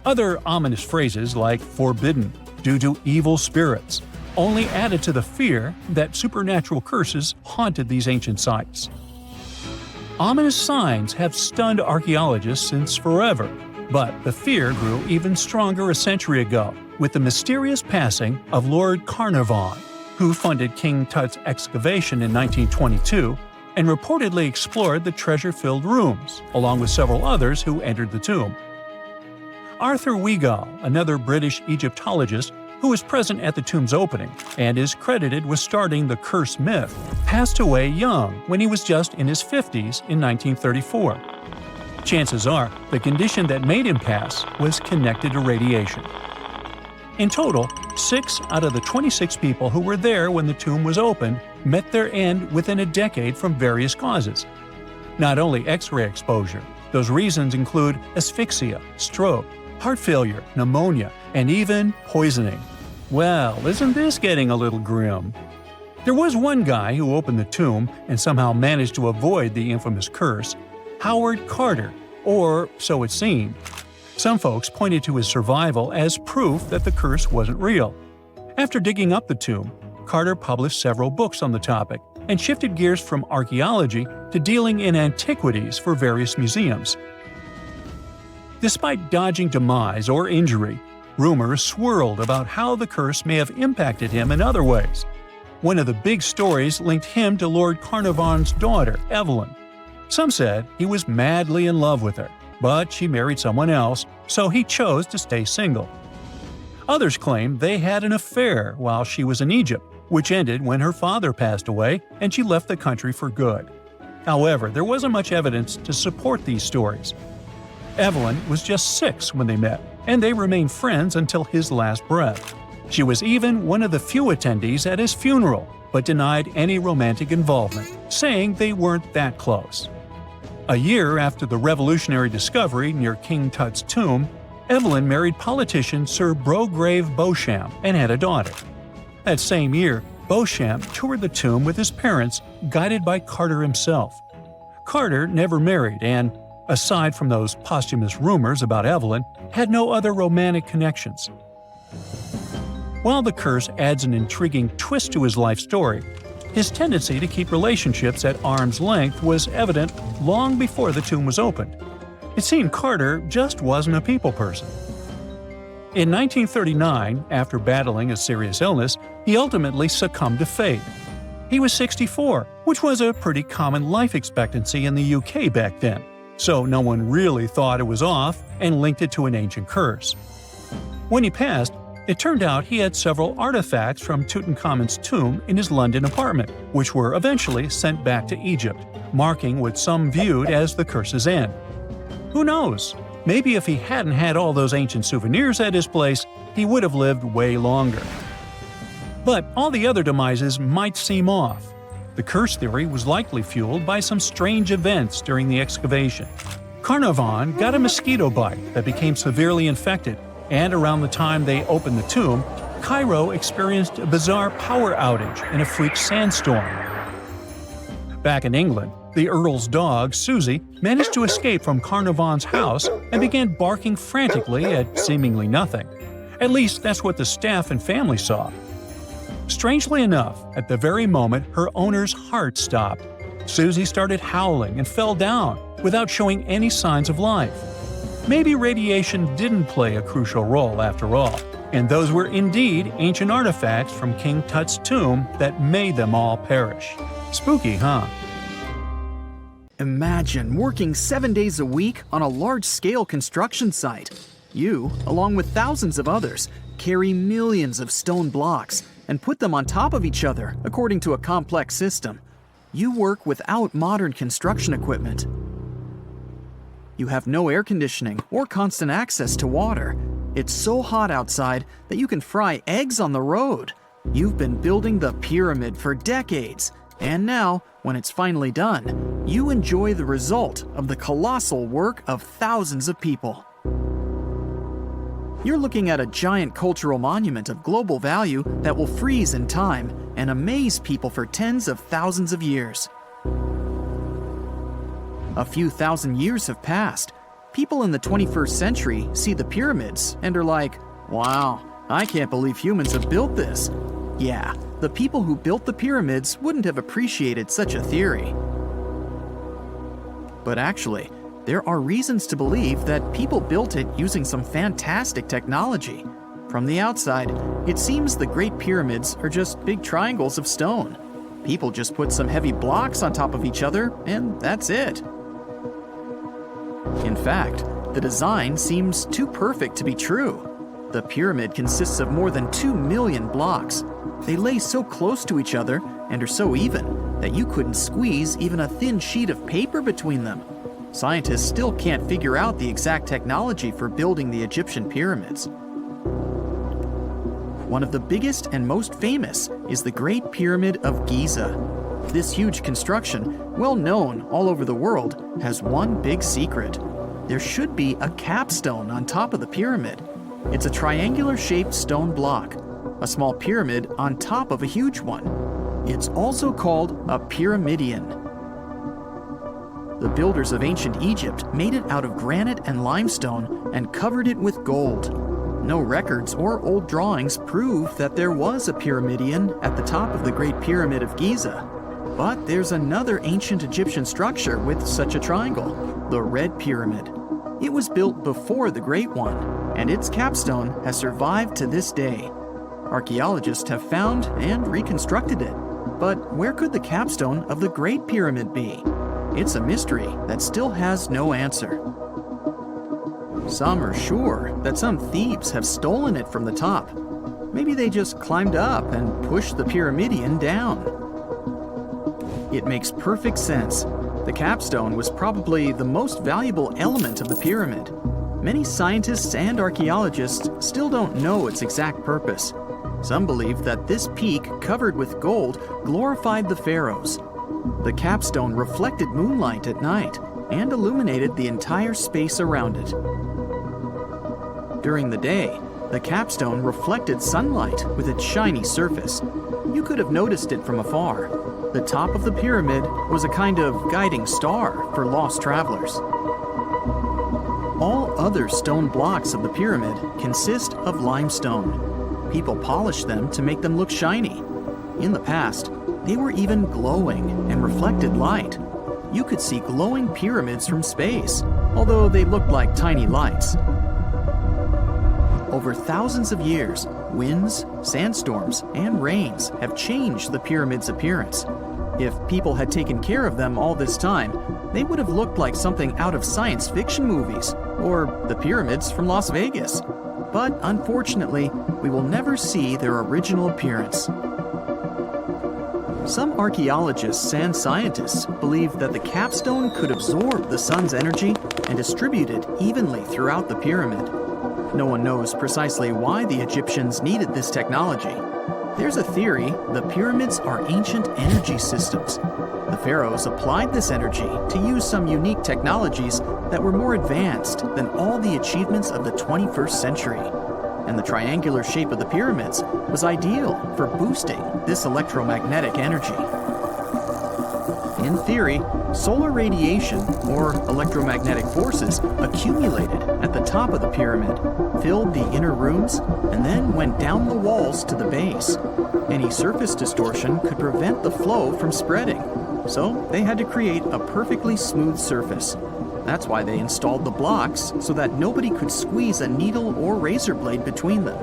Other ominous phrases like "forbidden," "due to evil spirits," only added to the fear that supernatural curses haunted these ancient sites. Ominous signs have stunned archaeologists since forever, but the fear grew even stronger a century ago with the mysterious passing of Lord Carnarvon. who funded King Tut's excavation in 1922 and reportedly explored the treasure-filled rooms, along with several others who entered the tomb. Arthur Weigall, another British Egyptologist who was present at the tomb's opening and is credited with starting the curse myth, passed away young when he was just in his 50s in 1934. Chances are the condition that made him pass was connected to radiation. In total, 6 out of the 26 people who were there when the tomb was opened met their end within a decade from various causes. Not only X-ray exposure, those reasons include asphyxia, stroke, heart failure, pneumonia, and even poisoning. Well, isn't this getting a little grim? There was one guy who opened the tomb and somehow managed to avoid the infamous curse, Howard Carter, or so it seemed. Some folks pointed to his survival as proof that the curse wasn't real. After digging up the tomb, Carter published several books on the topic and shifted gears from archaeology to dealing in antiquities for various museums. Despite dodging demise or injury, rumors swirled about how the curse may have impacted him in other ways. One of the big stories linked him to Lord Carnarvon's daughter, Evelyn. Some said he was madly in love with her, but she married someone else, so he chose to stay single. Others claimed they had an affair while she was in Egypt, which ended when her father passed away and she left the country for good. However, there wasn't much evidence to support these stories. Evelyn was just 6 when they met, and they remained friends until his last breath. She was even one of the few attendees at his funeral, but denied any romantic involvement, saying they weren't that close. A year after the revolutionary discovery near King Tut's tomb, Evelyn married politician Sir Brograve Beauchamp and had a daughter. That same year, Beauchamp toured the tomb with his parents, guided by Carter himself. Carter never married and, aside from those posthumous rumors about Evelyn, had no other romantic connections. While the curse adds an intriguing twist to his life story, his tendency to keep relationships at arm's length was evident long before the tomb was opened. It seemed Carter just wasn't a people person. In 1939, after battling a serious illness, he ultimately succumbed to fate. He was 64, which was a pretty common life expectancy in the UK back then, so no one really thought it was off and linked it to an ancient curse. When he passed, it turned out he had several artifacts from Tutankhamun's tomb in his London apartment, which were eventually sent back to Egypt, marking what some viewed as the curse's end. Who knows? Maybe if he hadn't had all those ancient souvenirs at his place, he would have lived way longer. But all the other demises might seem off. The curse theory was likely fueled by some strange events during the excavation. Carnarvon got a mosquito bite that became severely infected, and around the time they opened the tomb, Cairo experienced a bizarre power outage and a freak sandstorm. Back in England, the Earl's dog, Susie, managed to escape from Carnarvon's house and began barking frantically at seemingly nothing. At least that's what the staff and family saw. Strangely enough, at the very moment her owner's heart stopped, Susie started howling and fell down without showing any signs of life. Maybe radiation didn't play a crucial role after all, and those were indeed ancient artifacts from King Tut's tomb that made them all perish. Spooky, huh? Imagine working 7 days a week on a large-scale construction site. You, along with thousands of others, carry millions of stone blocks and put them on top of each other according to a complex system. You work without modern construction equipment. You have no air conditioning or constant access to water. It's so hot outside that you can fry eggs on the road. You've been building the pyramid for decades, and now, when it's finally done, you enjoy the result of the colossal work of thousands of people. You're looking at a giant cultural monument of global value that will freeze in time and amaze people for tens of thousands of years. A few thousand years have passed. People in the 21st century see the pyramids and are like, wow, I can't believe humans have built this. Yeah, the people who built the pyramids wouldn't have appreciated such a theory. But actually, there are reasons to believe that people built it using some fantastic technology. From the outside, it seems the Great Pyramids are just big triangles of stone. People just put some heavy blocks on top of each other, and that's it. In fact, the design seems too perfect to be true. The pyramid consists of more than 2 million blocks. They lay so close to each other and are so even that you couldn't squeeze even a thin sheet of paper between them. Scientists still can't figure out the exact technology for building the Egyptian pyramids. One of the biggest and most famous is the Great Pyramid of Giza. This huge construction, well known all over the world, has one big secret. There should be a capstone on top of the pyramid. It's a triangular-shaped stone block, a small pyramid on top of a huge one. It's also called a pyramidion. The builders of ancient Egypt made it out of granite and limestone and covered it with gold. No records or old drawings prove that there was a pyramidion at the top of the Great Pyramid of Giza. But there's another ancient Egyptian structure with such a triangle, the Red Pyramid. It was built before the Great One, and its capstone has survived to this day. Archaeologists have found and reconstructed it. But where could the capstone of the Great Pyramid be? It's a mystery that still has no answer. Some are sure that some thieves have stolen it from the top. Maybe they just climbed up and pushed the pyramidion down. It makes perfect sense. The capstone was probably the most valuable element of the pyramid. Many scientists and archaeologists still don't know its exact purpose. Some believe that this peak covered with gold glorified the pharaohs. The capstone reflected moonlight at night and illuminated the entire space around it. During the day, the capstone reflected sunlight with its shiny surface. You could have noticed it from afar. The top of the pyramid was a kind of guiding star for lost travelers. All other stone blocks of the pyramid consist of limestone. People polish them to make them look shiny. In the past, they were even glowing and reflected light. You could see glowing pyramids from space, although they looked like tiny lights. Over thousands of years, winds, sandstorms, and rains have changed the pyramid's appearance. If people had taken care of them all this time, they would have looked like something out of science fiction movies, or the pyramids from Las Vegas. But unfortunately, we will never see their original appearance. Some archaeologists and scientists believe that the capstone could absorb the sun's energy and distribute it evenly throughout the pyramid. No one knows precisely why the Egyptians needed this technology. There's a theory the pyramids are ancient energy systems. The pharaohs applied this energy to use some unique technologies that were more advanced than all the achievements of the 21st century. And the triangular shape of the pyramids was ideal for boosting this electromagnetic energy. In theory, solar radiation, or electromagnetic forces, accumulated at the top of the pyramid, filled the inner rooms, and then went down the walls to the base. Any surface distortion could prevent the flow from spreading, so they had to create a perfectly smooth surface. That's why they installed the blocks so that nobody could squeeze a needle or razor blade between them.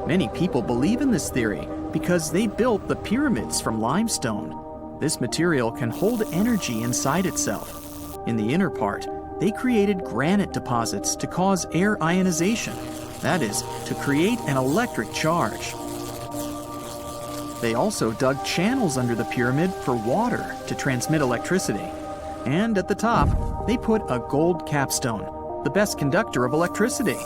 Many people believe in this theory because they built the pyramids from limestone. This material can hold energy inside itself. In the inner part, they created granite deposits to cause air ionization, that is, to create an electric charge. They also dug channels under the pyramid for water to transmit electricity. And at the top, they put a gold capstone, the best conductor of electricity.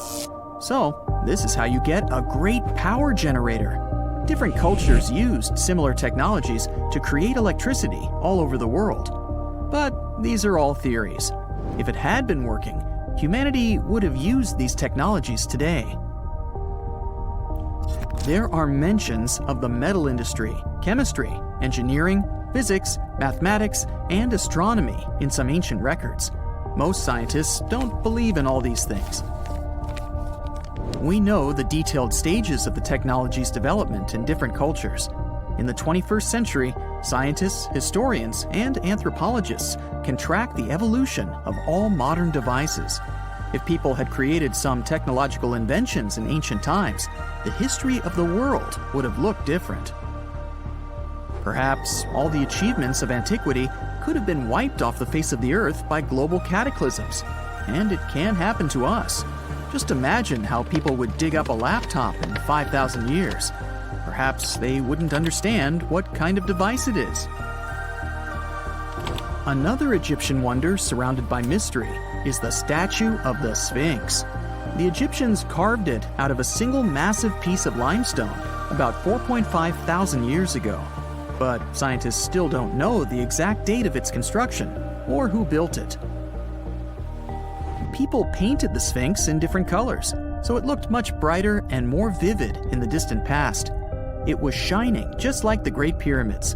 So, this is how you get a great power generator. Different cultures used similar technologies to create electricity all over the world. But these are all theories. If it had been working, humanity would have used these technologies today. There are mentions of the metal industry, chemistry, engineering, physics, mathematics, and astronomy in some ancient records. Most scientists don't believe in all these things. We know the detailed stages of the technology's development in different cultures. In the 21st century, scientists, historians, and anthropologists can track the evolution of all modern devices. If people had created some technological inventions in ancient times, the history of the world would have looked different. Perhaps all the achievements of antiquity could have been wiped off the face of the earth by global cataclysms, and it can happen to us. Just imagine how people would dig up a laptop in 5,000 years. Perhaps they wouldn't understand what kind of device it is. Another Egyptian wonder surrounded by mystery is the statue of the Sphinx. The Egyptians carved it out of a single massive piece of limestone about 4.5 thousand years ago. But scientists still don't know the exact date of its construction or who built it. People painted the Sphinx in different colors, so it looked much brighter and more vivid in the distant past. It was shining just like the Great Pyramids.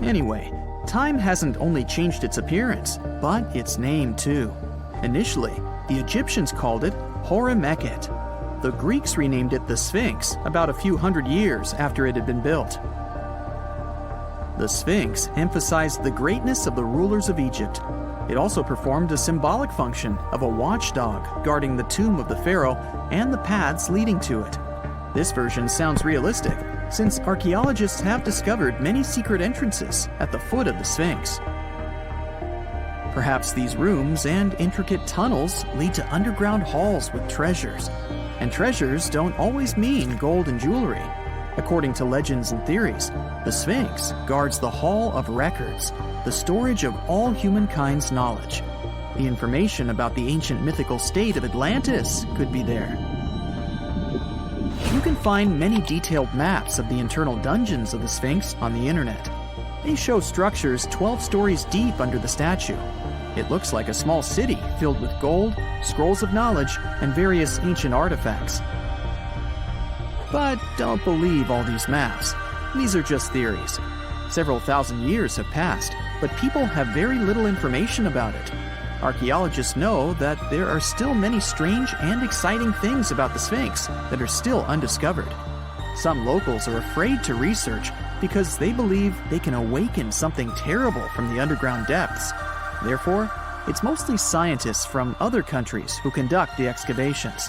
Anyway, time hasn't only changed its appearance, but its name too. Initially, the Egyptians called it Hor-Mekhet. The Greeks renamed it the Sphinx about a few hundred years after it had been built. The Sphinx emphasized the greatness of the rulers of Egypt. It also performed a symbolic function of a watchdog guarding the tomb of the pharaoh and the paths leading to it. This version sounds realistic, since archaeologists have discovered many secret entrances at the foot of the Sphinx. Perhaps these rooms and intricate tunnels lead to underground halls with treasures. And treasures don't always mean gold and jewelry. According to legends and theories, the Sphinx guards the Hall of Records, the storage of all humankind's knowledge. The information about the ancient mythical state of Atlantis could be there. You can find many detailed maps of the internal dungeons of the Sphinx on the internet. They show structures 12 stories deep under the statue. It looks like a small city filled with gold, scrolls of knowledge, and various ancient artifacts. But don't believe all these maps. These are just theories. Several thousand years have passed, but people have very little information about it. Archaeologists know that there are still many strange and exciting things about the Sphinx that are still undiscovered. Some locals are afraid to research because they believe they can awaken something terrible from the underground depths. Therefore, it's mostly scientists from other countries who conduct the excavations.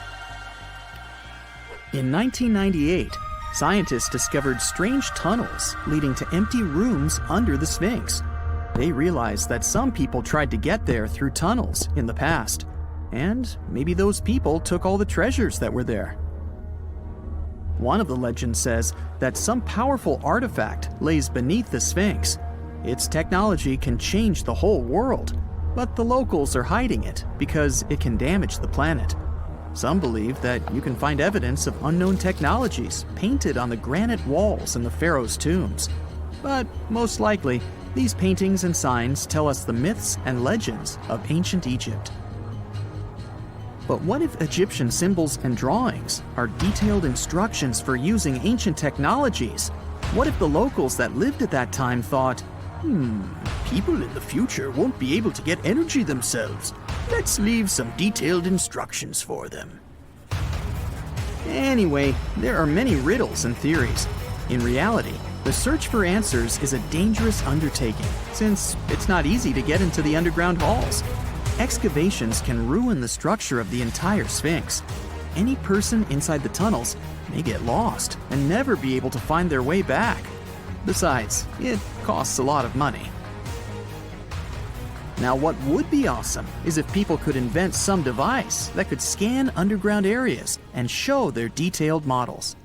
In 1998, scientists discovered strange tunnels leading to empty rooms under the Sphinx. They realized that some people tried to get there through tunnels in the past, and maybe those people took all the treasures that were there. One of the legends says that some powerful artifact lays beneath the Sphinx. Its technology can change the whole world, but the locals are hiding it because it can damage the planet. Some believe that you can find evidence of unknown technologies painted on the granite walls in the pharaohs' tombs. But most likely, these paintings and signs tell us the myths and legends of ancient Egypt. But what if Egyptian symbols and drawings are detailed instructions for using ancient technologies? What if the locals that lived at that time thought, people in the future won't be able to get energy themselves. Let's leave some detailed instructions for them. Anyway, there are many riddles and theories. In reality, the search for answers is a dangerous undertaking, since it's not easy to get into the underground halls. Excavations can ruin the structure of the entire Sphinx. Any person inside the tunnels may get lost and never be able to find their way back. Besides, it costs a lot of money. Now, what would be awesome is if people could invent some device that could scan underground areas and show their detailed models.